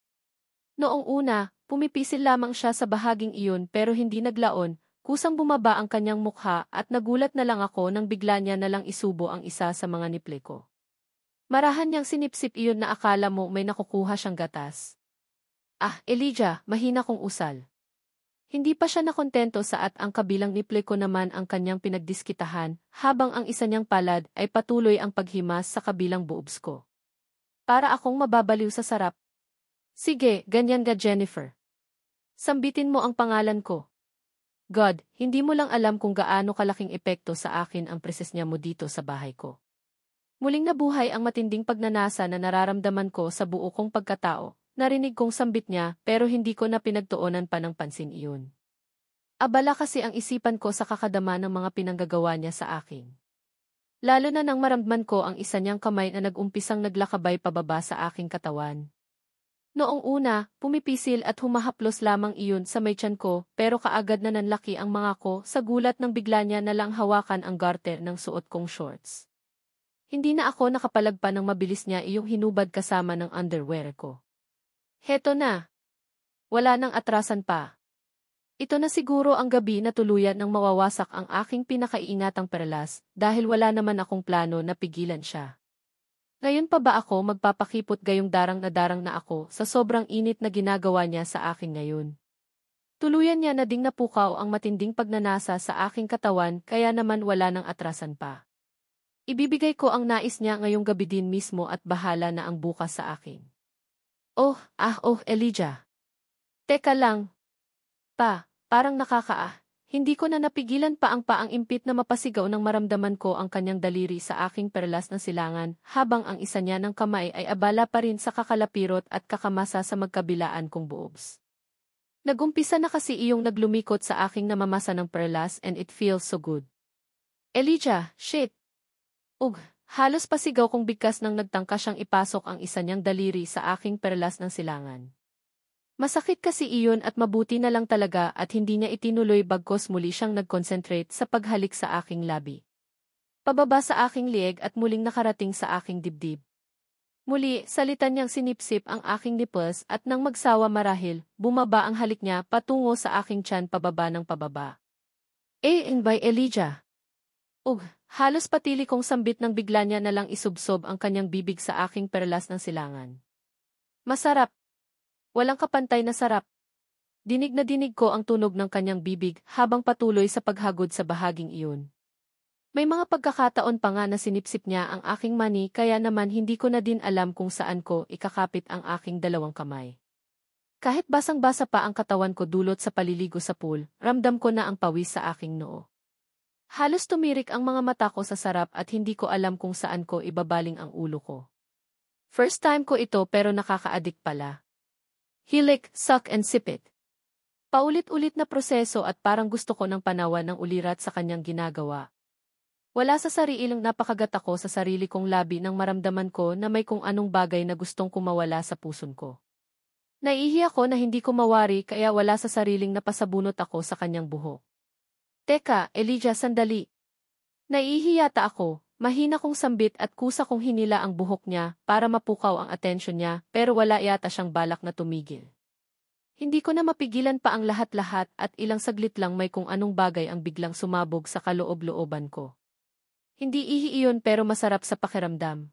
Noong una, pumipisil lamang siya sa bahaging iyon pero hindi naglaon. Kusang bumaba ang kanyang mukha at nagulat na lang ako nang bigla niya na lang isubo ang isa sa mga niple ko. Marahan niyang sinipsip iyon na akala mo may nakukuha siyang gatas. Elijah, mahina kong usal. Hindi pa siya nakontento sa at ang kabilang niple ko naman ang kanyang pinagdiskitahan habang ang isa niyang palad ay patuloy ang paghimas sa kabilang boobs ko. Para akong mababaliw sa sarap. Sige, ganyan ka Jennifer. Sambitin mo ang pangalan ko. God, hindi mo lang alam kung gaano kalaking epekto sa akin ang presensya mo dito sa bahay ko. Muling nabuhay ang matinding pagnanasa na nararamdaman ko sa buo kong pagkatao. Narinig kong sambit niya pero hindi ko na pinagtuunan pa ng pansin iyon. Abala kasi ang isipan ko sa kakadama ng mga pinanggagawa niya sa akin. Lalo na nang maramdaman ko ang isa niyang kamay na nag-umpisang naglakabay pababa sa aking katawan. Noong una, pumipisil at humahaplos lamang iyon sa may tiyan ko pero kaagad na nanlaki ang mga ko sa gulat nang bigla niya na lang hawakan ang garter ng suot kong shorts. Hindi na ako nakapalagpa ng mabilis niya iyong hinubad kasama ng underwear ko. Heto na. Wala nang atrasan pa. Ito na siguro ang gabi na tuluyan nang mawawasak ang aking pinakaiingatang perlas dahil wala naman akong plano na pigilan siya. Ngayon pa ba ako magpapakipot gayong darang na ako sa sobrang init na ginagawa niya sa akin ngayon? Tuluyan niya na ding napukaw ang matinding pagnanasa sa aking katawan kaya naman wala nang atrasan pa. Ibibigay ko ang nais niya ngayong gabi din mismo at bahala na ang bukas sa akin. Elijah. Teka lang. Parang Hindi ko na napigilan pa ang paang impit na mapasigaw nang maramdaman ko ang kanyang daliri sa aking perlas ng silangan habang ang isa niya ng kamay ay abala pa rin sa kakalapirot at kakamasa sa magkabilaan kong boobs. Nagumpisa na kasi iyong naglumikot sa aking namamasa ng perlas and it feels so good. Elijah, shit! Halos pasigaw kong bigkas nang nagtangka siyang ipasok ang isa niyang daliri sa aking perlas ng silangan. Masakit kasi iyon at mabuti na lang talaga at hindi niya itinuloy bagkos muli siyang nag-concentrate sa paghalik sa aking labi. Pababa sa aking lieg at muling nakarating sa aking dibdib. Muli, salitan niyang sinipsip ang aking nipples at nang magsawa marahil, bumaba ang halik niya patungo sa aking tiyan pababa ng pababa. By Elijah. Halos patili kong sambit nang bigla niya na lang isubsob ang kanyang bibig sa aking perlas ng silangan. Masarap. Walang kapantay na sarap. Dinig na dinig ko ang tunog ng kanyang bibig habang patuloy sa paghagod sa bahaging iyon. May mga pagkakataon pa nga na sinipsip niya ang aking mani kaya naman hindi ko na din alam kung saan ko ikakapit ang aking dalawang kamay. Kahit basang-basa pa ang katawan ko dulot sa paliligo sa pool, ramdam ko na ang pawis sa aking noo. Halos tumirik ang mga mata ko sa sarap at hindi ko alam kung saan ko ibabaling ang ulo ko. First time ko ito pero nakaka-addict pala. Hilik, suck and sip it. Paulit-ulit na proseso at parang gusto ko ng panawan ng ulirat sa kanyang ginagawa. Wala sa sariilang napakagat ako sa sarili kong labi nang maramdaman ko na may kung anong bagay na gustong kumawala sa puson ko. Naiihi ako na hindi ko mawari kaya wala sa sariling napasabunot ako sa kanyang buhok. Teka, Elijah, sandali. Naiihi yata ako, mahina kong sambit at kusa kong hinila ang buhok niya para mapukaw ang atensyon niya pero wala yata siyang balak na tumigil. Hindi ko na mapigilan pa ang lahat-lahat at ilang saglit lang may kung anong bagay ang biglang sumabog sa kaloob-looban ko. Hindi ihi iyon pero masarap sa pakiramdam.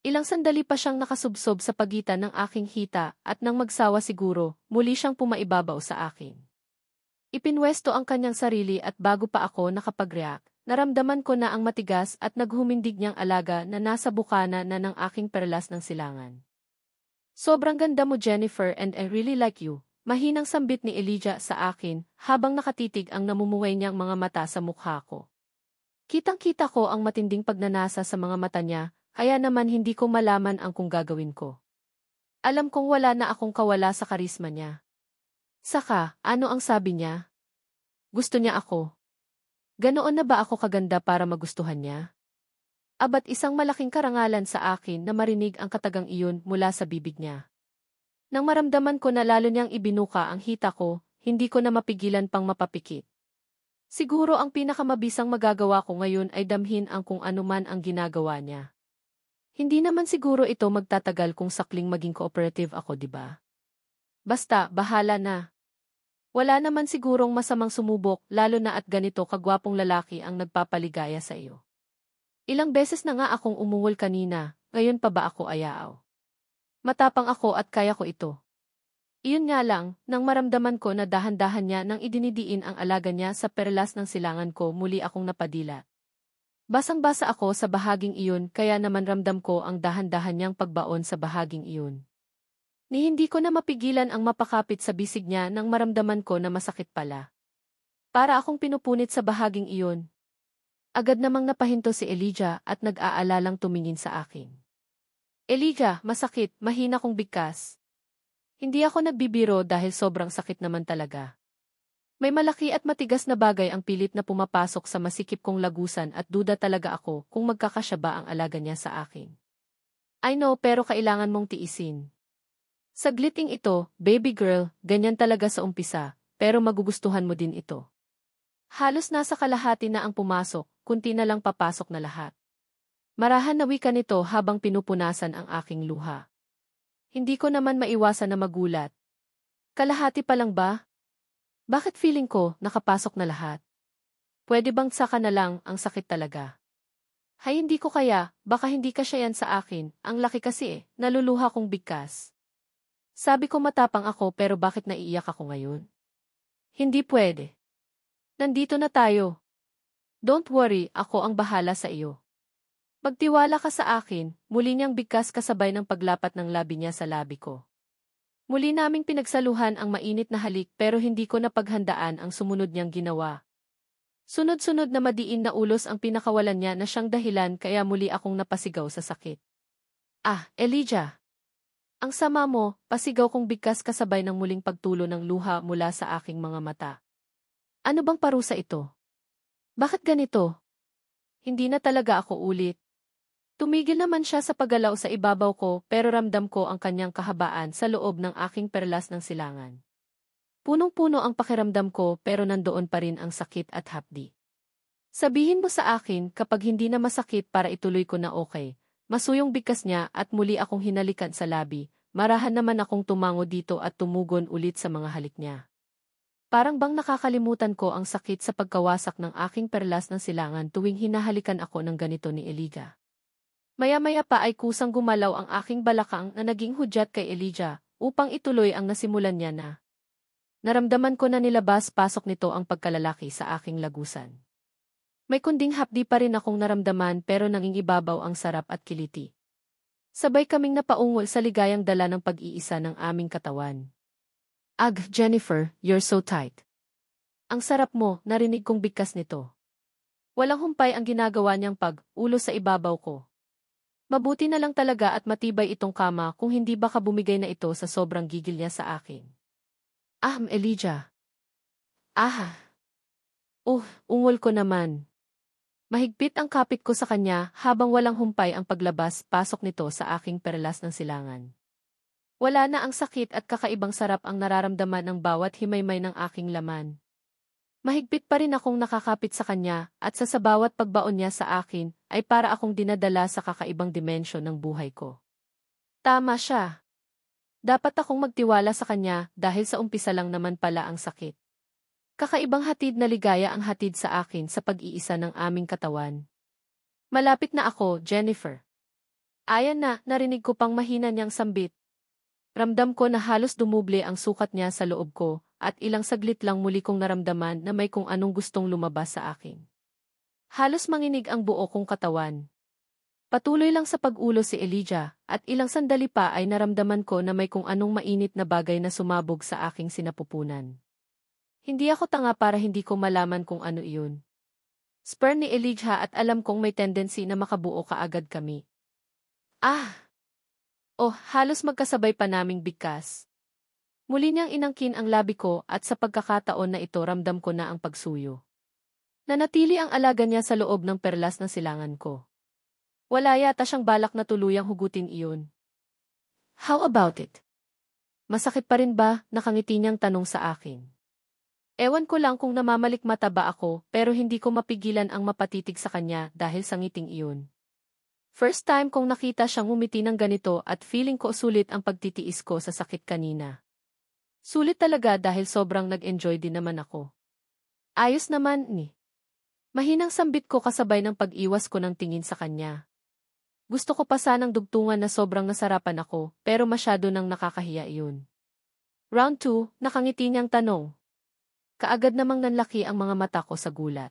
Ilang sandali pa siyang nakasubsob sa pagitan ng aking hita at nang magsawa siguro, muli siyang pumaibabaw sa akin. Ipinwesto ang kanyang sarili at bago pa ako nakapag-react, naramdaman ko na ang matigas at naghumindig niyang alaga na nasa bukana na ng aking perlas ng silangan. Sobrang ganda mo, Jennifer, and I really like you. Mahinang sambit ni Elijah sa akin habang nakatitig ang namumuhay niyang mga mata sa mukha ko. Kitang-kita ko ang matinding pagnanasa sa mga mata niya, kaya naman hindi ko malaman ang kung gagawin ko. Alam kong wala na akong kawala sa karisma niya. Saka, ano ang sabi niya? Gusto niya ako. Ganoon na ba ako kaganda para magustuhan niya? Abat isang malaking karangalan sa akin na marinig ang katagang iyon mula sa bibig niya. Nang maramdaman ko na lalo niyang ibinuka ang hita ko, hindi ko na mapigilan pang mapapikit. Siguro ang pinakamabisang magagawa ko ngayon ay damhin ang kung anuman ang ginagawa niya. Hindi naman siguro ito magtatagal kung sakling maging cooperative ako, di ba? Basta, bahala na. Wala naman sigurong masamang sumubok lalo na at ganito kagwapong lalaki ang nagpapaligaya sa iyo. Ilang beses na nga akong umungol kanina, ngayon pa ba ako ayaaw? Matapang ako at kaya ko ito. Iyon nga lang, nang maramdaman ko na dahan-dahan niya nang idinidiin ang alaga niya sa perlas ng silangan ko muli akong napadila. Basang-basa ako sa bahaging iyon kaya naman ramdam ko ang dahan-dahan niyang pagbaon sa bahaging iyon. Ni hindi ko na mapigilan ang mapakapit sa bisig niya nang maramdaman ko na masakit pala. Para akong pinupunit sa bahaging iyon. Agad namang napahinto si Elijah at nag-aalalang tumingin sa akin. Elijah, masakit, mahina kong bigkas. Hindi ako nagbibiro dahil sobrang sakit naman talaga. May malaki at matigas na bagay ang pilit na pumapasok sa masikip kong lagusan at duda talaga ako kung magkakasya ba ang alaga niya sa akin. I know pero kailangan mong tiisin. Sagliting ito, baby girl, ganyan talaga sa umpisa, pero magugustuhan mo din ito. Halos nasa kalahati na ang pumasok, kunti na lang papasok na lahat. Marahan na wika nito habang pinupunasan ang aking luha. Hindi ko naman maiwasan na magulat. Kalahati pa lang ba? Bakit feeling ko nakapasok na lahat? Pwede bang saka na lang ang sakit talaga? Hay hindi ko kaya, baka hindi kasya yan sa akin, ang laki kasi naluluha kong bigkas. Sabi ko matapang ako pero bakit naiiyak ako ngayon? Hindi pwede. Nandito na tayo. Don't worry, ako ang bahala sa iyo. Magtiwala ka sa akin, muli niyang bigkas kasabay ng paglapat ng labi niya sa labi ko. Muli naming pinagsaluhan ang mainit na halik pero hindi ko napaghandaan ang sumunod niyang ginawa. Sunod-sunod na madiin na ulos ang pinakawalan niya na siyang dahilan kaya muli akong napasigaw sa sakit. Ah, Elijah! Ang sama mo, pasigaw kong bigkas kasabay ng muling pagtulo ng luha mula sa aking mga mata. Ano bang parusa ito? Bakit ganito? Hindi na talaga ako ulit. Tumigil naman siya sa paggalaw sa ibabaw ko pero ramdam ko ang kanyang kahabaan sa loob ng aking perlas ng silangan. Punong-puno ang pakiramdam ko pero nandoon pa rin ang sakit at hapdi. Sabihin mo sa akin kapag hindi na masakit para ituloy ko na okay. Masuyong bigkas niya at muli akong hinalikan sa labi, marahan naman akong tumango dito at tumugon ulit sa mga halik niya. Parang bang nakakalimutan ko ang sakit sa pagkawasak ng aking perlas ng silangan tuwing hinahalikan ako ng ganito ni Elijah. Maya-maya pa ay kusang gumalaw ang aking balakang na naging hudyat kay Elijah, upang ituloy ang nasimulan niya na. Naramdaman ko na nilabas-pasok nito ang pagkalalaki sa aking lagusan. May kunding hapdi pa rin akong naramdaman pero nangingibabaw ang sarap at kiliti. Sabay kaming napaungol sa ligayang dala ng pag-iisa ng aming katawan. Ag, Jennifer, you're so tight. Ang sarap mo, narinig kong bigkas nito. Walang humpay ang ginagawa niyang pag-ulo sa ibabaw ko. Mabuti na lang talaga at matibay itong kama kung hindi baka bumigay na ito sa sobrang gigil niya sa akin. Elijah. Ungol ko naman. Mahigpit ang kapit ko sa kanya habang walang humpay ang paglabas-pasok nito sa aking perlas ng silangan. Wala na ang sakit at kakaibang sarap ang nararamdaman ng bawat himaymay ng aking laman. Mahigpit pa rin akong nakakapit sa kanya at sa bawat pagbaon niya sa akin ay para akong dinadala sa kakaibang dimensyon ng buhay ko. Tama siya. Dapat akong magtiwala sa kanya dahil sa umpisa lang naman pala ang sakit. Kakaibang hatid na ligaya ang hatid sa akin sa pag-iisa ng aming katawan. Malapit na ako, Jennifer. Ayan na, narinig ko pang mahina niyang sambit. Ramdam ko na halos dumuble ang sukat niya sa loob ko, at ilang saglit lang muli kong naramdaman na may kung anong gustong lumabas sa akin. Halos manginig ang buo kong katawan. Patuloy lang sa pag-ulo si Elijah, at ilang sandali pa ay naramdaman ko na may kung anong mainit na bagay na sumabog sa aking sinapupunan. Hindi ako tanga para hindi ko malaman kung ano iyon. Sperm ni Elijah at alam kong may tendency na makabuo kaagad kami. Halos magkasabay pa naming bigkas. Muli niyang inangkin ang labi ko at sa pagkakataon na ito ramdam ko na ang pagsuyo. Nanatili ang alaga niya sa loob ng perlas ng silangan ko. Wala yata siyang balak na tuluyang hugutin iyon. How about it? Masakit pa rin ba? Nakangiti niyang tanong sa akin. Ewan ko lang kung namamalikmata ba ako pero hindi ko mapigilan ang mapatitig sa kanya dahil sa ngiting iyon. First time kong nakita siyang ngumiti ng ganito at feeling ko sulit ang pagtitiis ko sa sakit kanina. Sulit talaga dahil sobrang nag-enjoy din naman ako. Ayos naman ni. Mahinang sambit ko kasabay ng pag-iwas ko ng tingin sa kanya. Gusto ko pa sanang dugtungan na sobrang nasarapan ako pero masyado nang nakakahiya iyon. Round 2, nakangiti niyang tanong. Kaagad namang nanlaki ang mga mata ko sa gulat.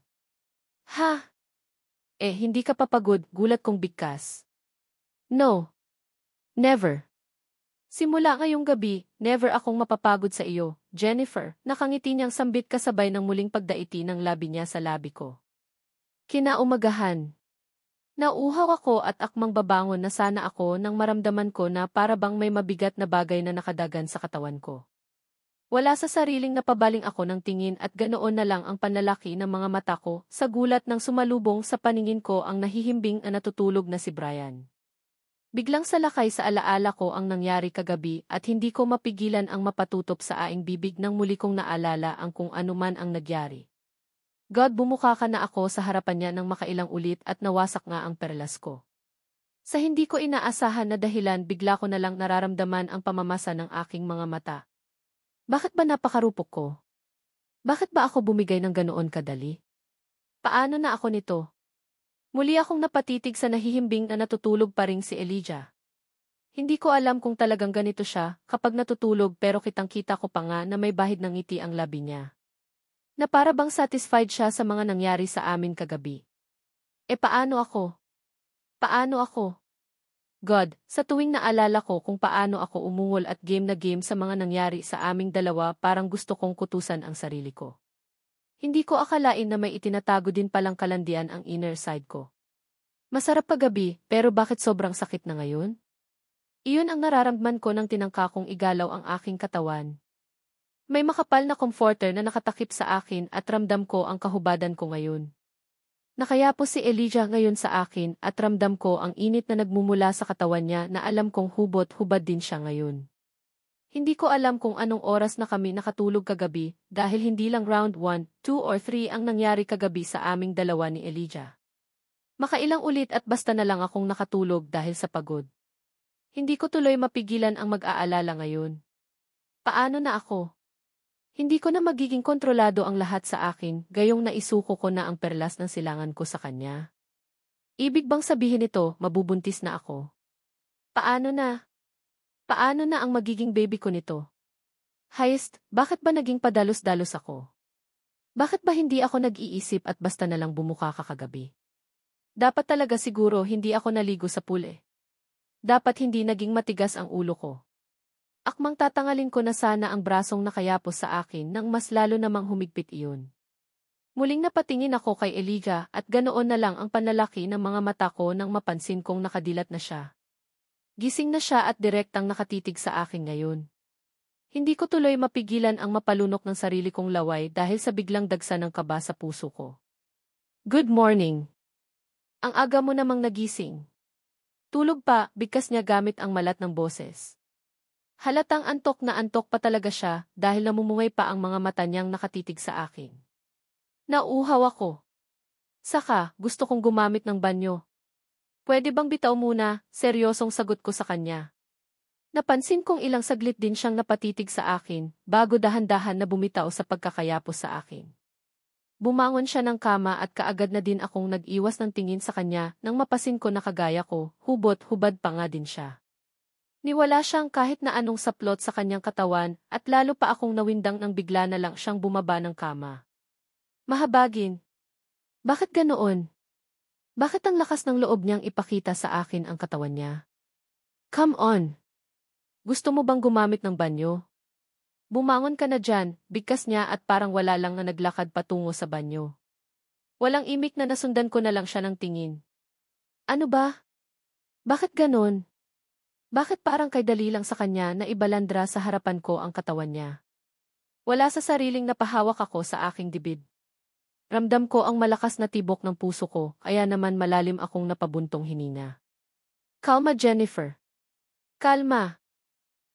Hindi ka papagod, gulat kong bigkas. No. Never. Simula ngayong gabi, never akong mapapagod sa iyo, Jennifer, nakangiti niyang sambit kasabay ng muling pagdaiti ng labi niya sa labi ko. Kinaumagahan. Nauuhaw ako at akmang babangon na sana ako nang maramdaman ko na para bang may mabigat na bagay na nakadagan sa katawan ko. Wala sa sariling napabaling ako ng tingin at ganoon na lang ang panlalaki ng mga mata ko sa gulat ng sumalubong sa paningin ko ang nahihimbing na natutulog na si Brian. Biglang salakay sa alaala ko ang nangyari kagabi at hindi ko mapigilan ang mapatutop sa aing bibig nang muli kong naalala ang kung anuman ang nagyari. God, bumuka ka na ako sa harapan niya ng makailang ulit at nawasak nga ang perlas ko. Sa hindi ko inaasahan na dahilan bigla ko na lang nararamdaman ang pamamasa ng aking mga mata. Bakit ba napakarupok ko? Bakit ba ako bumigay ng ganoon kadali? Paano na ako nito? Muli akong napatitig sa nahihimbing na natutulog pa rin si Elijah. Hindi ko alam kung talagang ganito siya kapag natutulog pero kitang-kita ko pa nga na may bahid ng ngiti ang labi niya. Na para bang satisfied siya sa mga nangyari sa amin kagabi. Paano ako? Paano ako? God, sa tuwing naalala ko kung paano ako umungol at game na game sa mga nangyari sa aming dalawa parang gusto kong kutusan ang sarili ko. Hindi ko akalain na may itinatago din palang kalandian ang inner side ko. Masarap paggabi, pero bakit sobrang sakit na ngayon? Iyon ang nararamdaman ko nang tinangka kong igalaw ang aking katawan. May makapal na comforter na nakatakip sa akin at ramdam ko ang kahubadan ko ngayon. Nakayapo si Elijah ngayon sa akin at ramdam ko ang init na nagmumula sa katawan niya na alam kong hubot-hubad din siya ngayon. Hindi ko alam kung anong oras na kami nakatulog kagabi dahil hindi lang round 1, 2 or 3 ang nangyari kagabi sa aming dalawa ni Elijah. Makailang ulit at basta na lang akong nakatulog dahil sa pagod. Hindi ko tuloy mapigilan ang mag-aalala ngayon. Paano na ako? Hindi ko na magiging kontrolado ang lahat sa akin, gayong naisuko ko na ang perlas ng silangan ko sa kanya. Ibig bang sabihin nito, mabubuntis na ako? Paano na? Paano na ang magiging baby ko nito? Heist, bakit ba naging padalos-dalos ako? Bakit ba hindi ako nag-iisip at basta na lang bumuka ka kagabi? Dapat talaga siguro hindi ako naligo sa pool eh. Dapat hindi naging matigas ang ulo ko. Akmang tatangalin ko na sana ang brasong nakayapos sa akin nang mas lalo namang humigpit iyon. Muling napatingin ako kay Elijah at ganoon na lang ang panlalaki ng mga mata ko nang mapansin kong nakadilat na siya. Gising na siya at direktang nakatitig sa akin ngayon. Hindi ko tuloy mapigilan ang mapalunok ng sarili kong laway dahil sa biglang dagsa ng kaba sa puso ko. Good morning. Ang aga mo namang nagising. Tulog pa, bigkas niya gamit ang malat ng boses. Halatang antok na antok pa talaga siya dahil namumungay pa ang mga mata niyang nakatitig sa akin. Nauuhaw ako. Saka, gusto kong gumamit ng banyo. Pwede bang bitaw muna, seryosong sagot ko sa kanya. Napansin kong ilang saglit din siyang napatitig sa akin bago dahan-dahan na bumitaw sa pagkakayapos sa akin. Bumangon siya ng kama at kaagad na din akong nag-iwas ng tingin sa kanya nang mapasin ko na kagaya ko, hubot-hubad pa nga din siya. Niwala siyang kahit na anong saplot sa kanyang katawan at lalo pa akong nawindang nang bigla na lang siyang bumaba ng kama. Mahabagin. Bakit ganoon? Bakit ang lakas ng loob niyang ipakita sa akin ang katawan niya? Come on. Gusto mo bang gumamit ng banyo? Bumangon ka na dyan, bigkas niya at parang wala lang na naglakad patungo sa banyo. Walang imik na nasundan ko na lang siya ng tingin. Ano ba? Bakit ganon? Bakit parang kay dali lang sa kanya na ibalandra sa harapan ko ang katawan niya? Wala sa sariling napahawak ako sa aking dibid. Ramdam ko ang malakas na tibok ng puso ko, kaya naman malalim akong napabuntong hininga. Kalma Jennifer. Kalma.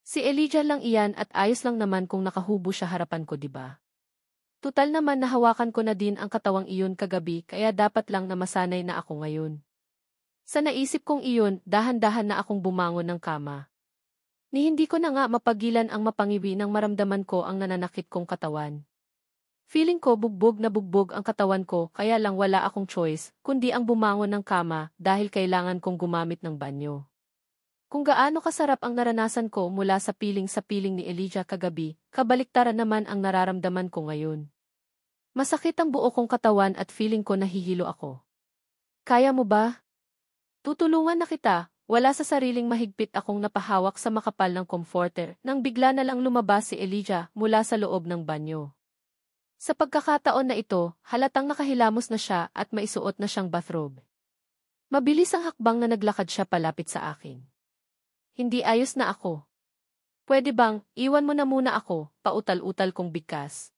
Si Elijah lang iyan at ayos lang naman kung nakahubo siya harapan ko, diba? Tutal naman nahawakan ko na din ang katawang iyon kagabi kaya dapat lang na masanay na ako ngayon. Sa naisip kong iyon, dahan-dahan na akong bumangon ng kama. Ni hindi ko na nga mapagilan ang mapangiwi nang maramdaman ko ang nananakit kong katawan. Feeling ko bugbog na bugbog ang katawan ko kaya lang wala akong choice kundi ang bumangon ng kama dahil kailangan kong gumamit ng banyo. Kung gaano kasarap ang naranasan ko mula sa piling ni Elijah kagabi, kabaliktaran naman ang nararamdaman ko ngayon. Masakit ang buo kong katawan at feeling ko nahihilo ako. Kaya mo ba? Tutulungan na kita, wala sa sariling mahigpit akong napahawak sa makapal ng comforter nang bigla na lang lumabas si Elijah mula sa loob ng banyo. Sa pagkakataon na ito, halatang nakahilamos na siya at maisuot na siyang bathrobe. Mabilis ang hakbang na naglakad siya palapit sa akin. Hindi ayos na ako. Pwede bang, iwan mo na muna ako, pautal-utal kong bigkas.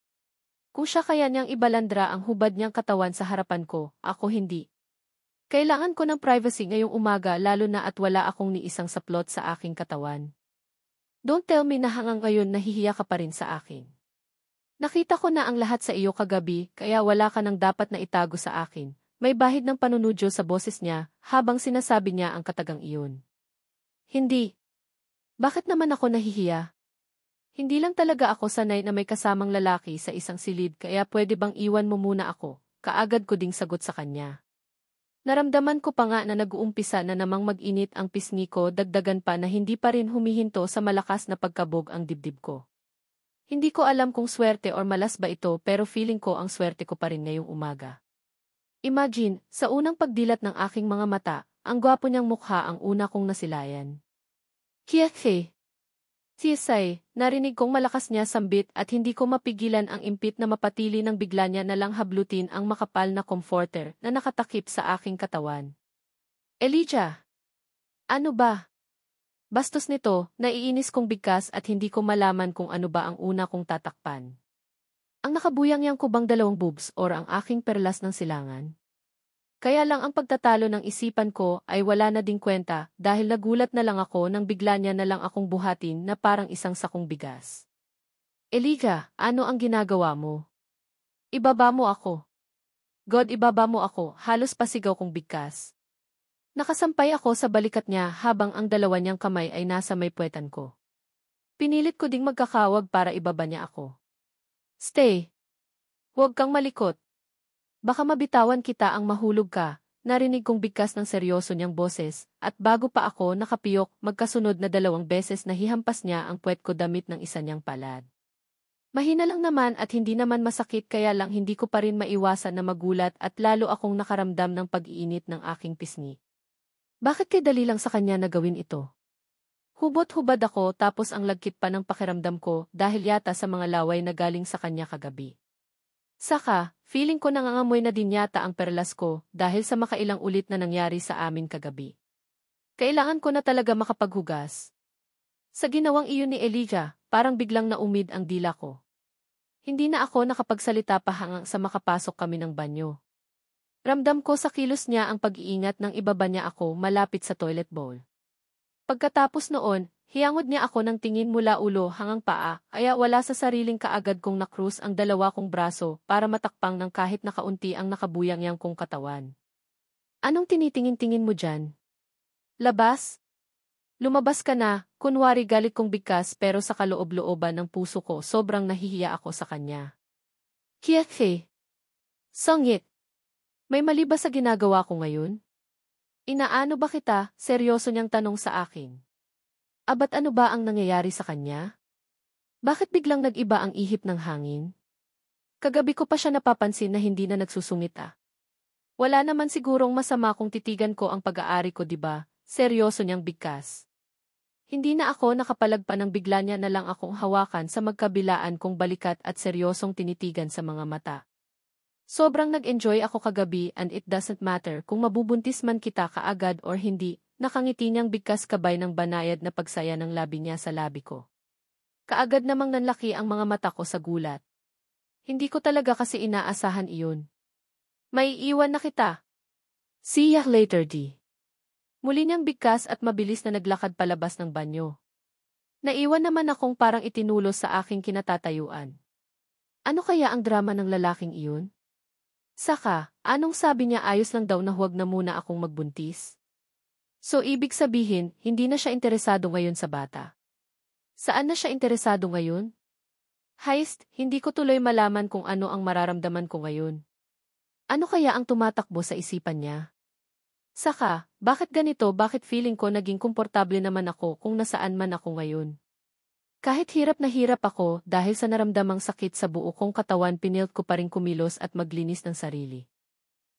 Kung siya kaya niyang ibalandra ang hubad niyang katawan sa harapan ko, ako hindi. Kailangan ko ng privacy ngayong umaga lalo na at wala akong ni isang saplot sa aking katawan. Don't tell me na hanggang ngayon nahihiya ka pa rin sa akin. Nakita ko na ang lahat sa iyo kagabi kaya wala ka nang dapat na itago sa akin. May bahid ng panunudyo sa boses niya habang sinasabi niya ang katagang iyon. Hindi. Bakit naman ako nahihiya? Hindi lang talaga ako sanay na may kasamang lalaki sa isang silid kaya pwede bang iwan mo muna ako, kaagad ko ding sagot sa kanya. Naramdaman ko pa nga na nag-uumpisa na namang mag-init ang pisngi ko dagdagan pa na hindi pa rin humihinto sa malakas na pagkabog ang dibdib ko. Hindi ko alam kung swerte or malas ba ito pero feeling ko ang swerte ko pa rin ngayong umaga. Imagine, sa unang pagdilat ng aking mga mata, ang gwapo niyang mukha ang una kong nasilayan. Kiyahe. Sisay, narinig kong malakas niya sambit at hindi ko mapigilan ang impit na mapatili nang bigla niya na lang hablutin ang makapal na comforter na nakatakip sa aking katawan. Elijah! Ano ba? Bastos nito, naiinis kong bigkas at hindi ko malaman kung ano ba ang una kong tatakpan. Ang nakabuyang yang kubang dalawang boobs or ang aking perlas ng silangan. Kaya lang ang pagtatalo ng isipan ko ay wala na ding kwenta dahil nagulat na lang ako nang bigla niya na lang akong buhatin na parang isang sakong bigas. Elijah, ano ang ginagawa mo? Ibaba mo ako. God, ibaba mo ako, halos pasigaw kong bigkas. Nakasampay ako sa balikat niya habang ang dalawa niyang kamay ay nasa may puwetan ko. Pinilit ko ding magkakawag para ibaba niya ako. Stay. Huwag kang malikot. Baka mabitawan kita ang mahulog ka, narinig kong bigkas ng seryoso niyang boses, at bago pa ako nakapiyok, magkasunod na 2 beses na hihampas niya ang puwet ko damit ng isa niyang palad. Mahina lang naman at hindi naman masakit kaya lang hindi ko pa rin maiwasan na magulat at lalo akong nakaramdam ng pag-iinit ng aking pisngi. Bakit kay dali lang sa kanya na gawin ito? Hubot-hubad ako tapos ang lagkit pa ng pakiramdam ko dahil yata sa mga laway na galing sa kanya kagabi. Saka, feeling ko nangangamoy na din yata ang perlas ko dahil sa makailang ulit na nangyari sa amin kagabi. Kailangan ko na talaga makapaghugas. Sa ginawang iyon ni Elijah, parang biglang naumid ang dila ko. Hindi na ako nakapagsalita pa hanggang sa makapasok kami ng banyo. Ramdam ko sa kilos niya ang pag-iingat nang ibaba niya ako malapit sa toilet bowl. Pagkatapos noon, hiyangod niya ako ng tingin mula ulo hanggang paa, kaya wala sa sariling kaagad kong nakrus ang 2 kong braso para matakpang ng kahit nakaunti ang nakabuyang-yang kong katawan. Anong tinitingin-tingin mo dyan? Labas? Lumabas ka na, kunwari galit kong bigkas pero sa kaloob-looban ng puso ko sobrang nahihiya ako sa kanya. Kiethe. Songit. May mali ba sa ginagawa ko ngayon? Inaano ba kita? Seryoso niyang tanong sa akin. Abat ano ba ang nangyayari sa kanya? Bakit biglang nag-iba ang ihip ng hangin? Kagabi ko pa siya napapansin na hindi na nagsusungit ah. Wala naman sigurong masama kung titigan ko ang pag-aari ko diba? Seryoso niyang bigkas. Hindi na ako nakapalagpa ng bigla niya na lang akong hawakan sa magkabilaan kong balikat at seryosong tinitigan sa mga mata. Sobrang nag-enjoy ako kagabi and it doesn't matter kung mabubuntis man kita kaagad or hindi, nakangiti niyang bigkas kabay ng banayad na pagsaya ng labi niya sa labi ko. Kaagad namang nanlaki ang mga mata ko sa gulat. Hindi ko talaga kasi inaasahan iyon. May iwan na kita. See ya later, D. Muli niyang bigkas at mabilis na naglakad palabas ng banyo. Naiwan naman akong parang itinulos sa aking kinatatayuan. Ano kaya ang drama ng lalaking iyon? Saka, anong sabi niya ayos lang daw na huwag na muna akong magbuntis? So ibig sabihin, hindi na siya interesado ngayon sa bata. Saan na siya interesado ngayon? Heist, hindi ko tuloy malaman kung ano ang mararamdaman ko ngayon. Ano kaya ang tumatakbo sa isipan niya? Saka, bakit ganito? Bakit feeling ko naging komportable naman ako kung nasaan man ako ngayon? Kahit hirap na hirap ako dahil sa naramdamang sakit sa buo kong katawan pinilt ko pa rin kumilos at maglinis ng sarili.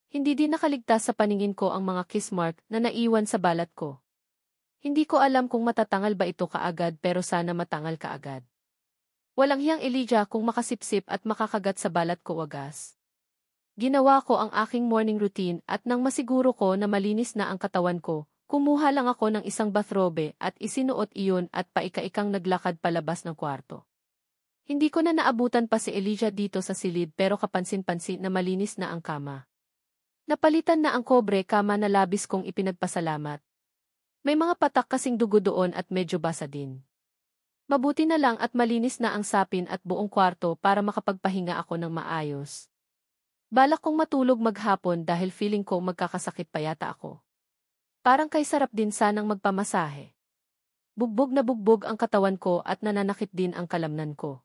Hindi din nakaligtas sa paningin ko ang mga kiss mark na naiwan sa balat ko. Hindi ko alam kung matatangal ba ito kaagad pero sana matangal kaagad. Walang hiyang Elijah kung makasipsip at makakagat sa balat ko wagas. Ginawa ko ang aking morning routine at nang masiguro ko na malinis na ang katawan ko, kumuha lang ako ng isang bathrobe at isinuot iyon at paika-ikang naglakad palabas ng kwarto. Hindi ko na naabutan pa si Elijah dito sa silid pero kapansin-pansin na malinis na ang kama. Napalitan na ang kobre kama na labis kong ipinagpasalamat. May mga patak kasing dugo doon at medyo basa din. Mabuti na lang at malinis na ang sapin at buong kwarto para makapagpahinga ako ng maayos. Balak kong matulog maghapon dahil feeling ko magkakasakit pa yata ako. Parang kay sarap din sanang magpamasahe. Bugbog na bugbog ang katawan ko at nananakit din ang kalamnan ko.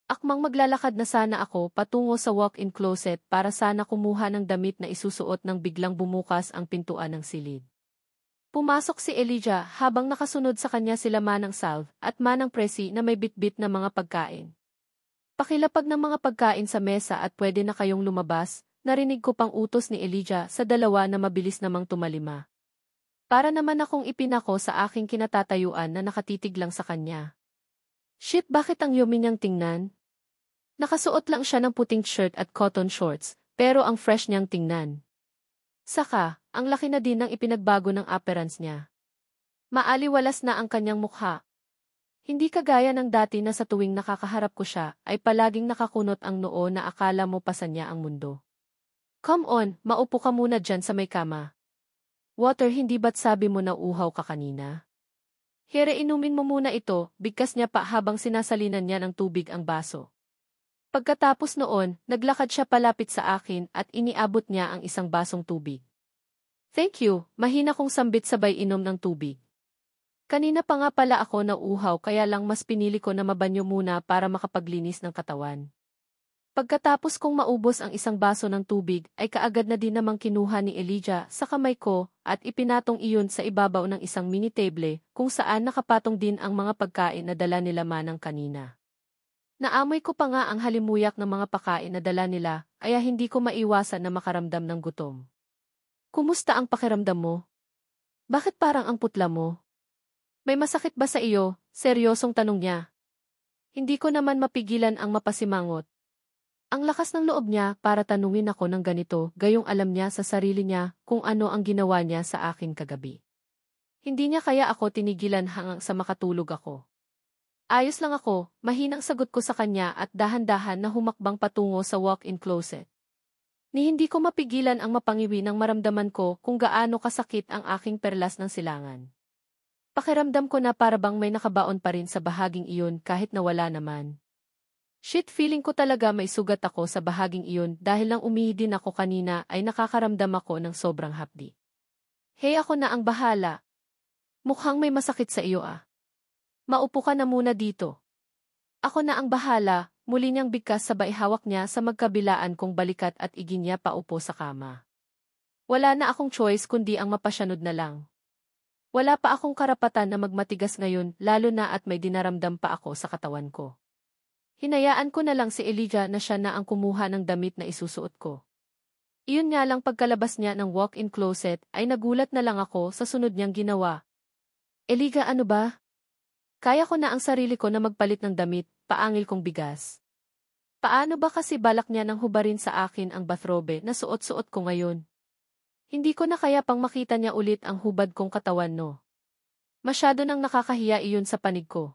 Akmang maglalakad na sana ako patungo sa walk-in closet para sana kumuha ng damit na isusuot nang biglang bumukas ang pintuan ng silid. Pumasok si Elijah habang nakasunod sa kanya sila Manang Salve at Manang Presi na may bitbit na mga pagkain. Pakilapag ng mga pagkain sa mesa at pwede na kayong lumabas, narinig ko pang utos ni Elijah sa 2 na mabilis namang tumalima. Para naman akong ipinako sa aking kinatatayuan na nakatitig lang sa kanya. Shit, bakit ang yummy niyang tingnan? Nakasuot lang siya ng puting shirt at cotton shorts, pero ang fresh niyang tingnan. Saka, ang laki na din ng ipinagbago ng appearance niya. Maaliwalas na ang kanyang mukha. Hindi kagaya ng dati na sa tuwing nakakaharap ko siya, ay palaging nakakunot ang noo na akala mo pasan niya ang mundo. Come on, maupo ka muna dyan sa may kama. Water, hindi ba't sabi mo na uhaw ka kanina? Here, inumin mo muna ito, bigkas niya pa habang sinasalinan niya ng tubig ang baso. Pagkatapos noon, naglakad siya palapit sa akin at iniabot niya ang isang basong tubig. Thank you, mahina kong sambit sabay inom ng tubig. Kanina pa nga pala ako nauuhaw kaya lang mas pinili ko na mabanyo muna para makapaglinis ng katawan. Pagkatapos kong maubos ang isang baso ng tubig, ay kaagad na din namang kinuha ni Elijah sa kamay ko at ipinatong iyon sa ibabaw ng isang mini table kung saan nakapatong din ang mga pagkain na dala nila Manang kanina. Naamoy ko pa nga ang halimuyak ng mga pagkain na dala nila, kaya hindi ko maiwasan na makaramdam ng gutom. Kumusta ang pakiramdam mo? Bakit parang ang putla mo? May masakit ba sa iyo? Seryosong tanong niya. Hindi ko naman mapigilan ang mapasimangot. Ang lakas ng loob niya para tanungin ako ng ganito, gayong alam niya sa sarili niya kung ano ang ginawa niya sa akin kagabi. Hindi niya kaya ako tinigilan hanggang sa makatulog ako. Ayos lang ako, mahinang sagot ko sa kanya at dahan-dahan na humakbang patungo sa walk-in closet. Ni hindi ko mapigilan ang mapangiwi nang maramdaman ko kung gaano kasakit ang aking perlas ng silangan. Pakiramdam ko na parabang may nakabaon pa rin sa bahaging iyon kahit nawala naman. Shit, feeling ko talaga may sugat ako sa bahaging iyon dahil lang umihi din ako kanina ay nakakaramdam ako ng sobrang hapdi. Hey, ako na ang bahala. Mukhang may masakit sa iyo ah. Maupo ka na muna dito. Ako na ang bahala, muli niyang bigkas sabay hawak niya sa magkabilaan kong balikat at igin niya paupo sa kama. Wala na akong choice kundi ang mapasyanod na lang. Wala pa akong karapatan na magmatigas ngayon lalo na at may dinaramdam pa ako sa katawan ko. Hinayaan ko na lang si Elijah na siya na ang kumuha ng damit na isusuot ko. Iyon nga lang pagkalabas niya ng walk-in closet ay nagulat na lang ako sa sunod niyang ginawa. Elijah, ano ba? Kaya ko na ang sarili ko na magpalit ng damit, paangil kong bigas. Paano ba kasi balak niya nang hubarin sa akin ang bathrobe na suot-suot ko ngayon? Hindi ko na kaya pang makita niya ulit ang hubad kong katawan no. Masyado nang nakakahiya iyon sa panig ko.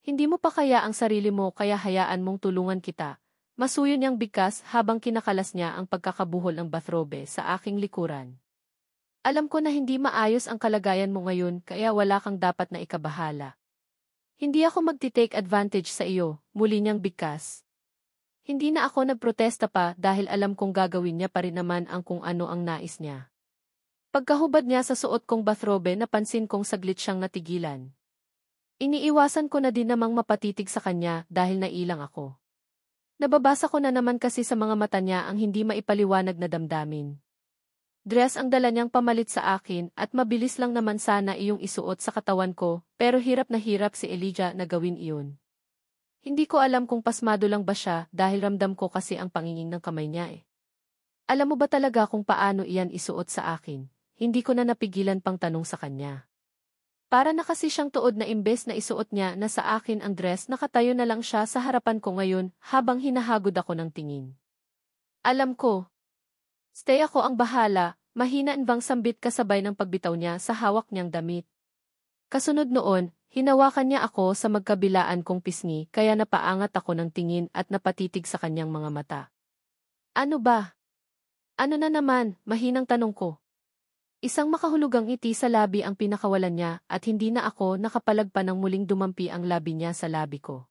Hindi mo pa kaya ang sarili mo kaya hayaan mong tulungan kita. Masuyo niyang bigkas habang kinakalas niya ang pagkakabuhol ng bathrobe sa aking likuran. Alam ko na hindi maayos ang kalagayan mo ngayon kaya wala kang dapat na ikabahala. Hindi ako magti-take advantage sa iyo, muli niyang bigkas. Hindi na ako nagprotesta pa dahil alam kong gagawin niya pa rin naman ang kung ano ang nais niya. Pagkahubad niya sa suot kong bathrobe napansin kong saglit siyang natigilan. Iniiwasan ko na din namang mapatitig sa kanya dahil nailang ako. Nababasa ko na naman kasi sa mga mata niya ang hindi maipaliwanag na damdamin. Dress ang dala niyang pamalit sa akin at mabilis lang naman sana iyong isuot sa katawan ko pero hirap na hirap si Elijah na gawin iyon. Hindi ko alam kung pasmado lang ba siya dahil ramdam ko kasi ang panginging ng kamay niya eh. Alam mo ba talaga kung paano iyan isuot sa akin? Hindi ko na napigilan pang tanong sa kanya. Para na kasi siyang tuod na imbes na isuot niya na sa akin ang dress nakatayo na lang siya sa harapan ko ngayon habang hinahagod ako ng tingin. Alam ko. Stay, ako ang bahala, mahina bang sambit kasabay ng pagbitaw niya sa hawak niyang damit. Kasunod noon, hinawakan niya ako sa magkabilaan kong pisngi kaya napaangat ako ng tingin at napatitig sa kanyang mga mata. Ano ba? Ano na naman, mahinang tanong ko. Isang makahulugang ngiti sa labi ang pinakawalan niya at hindi na ako nakapalagpa ng muling dumampi ang labi niya sa labi ko.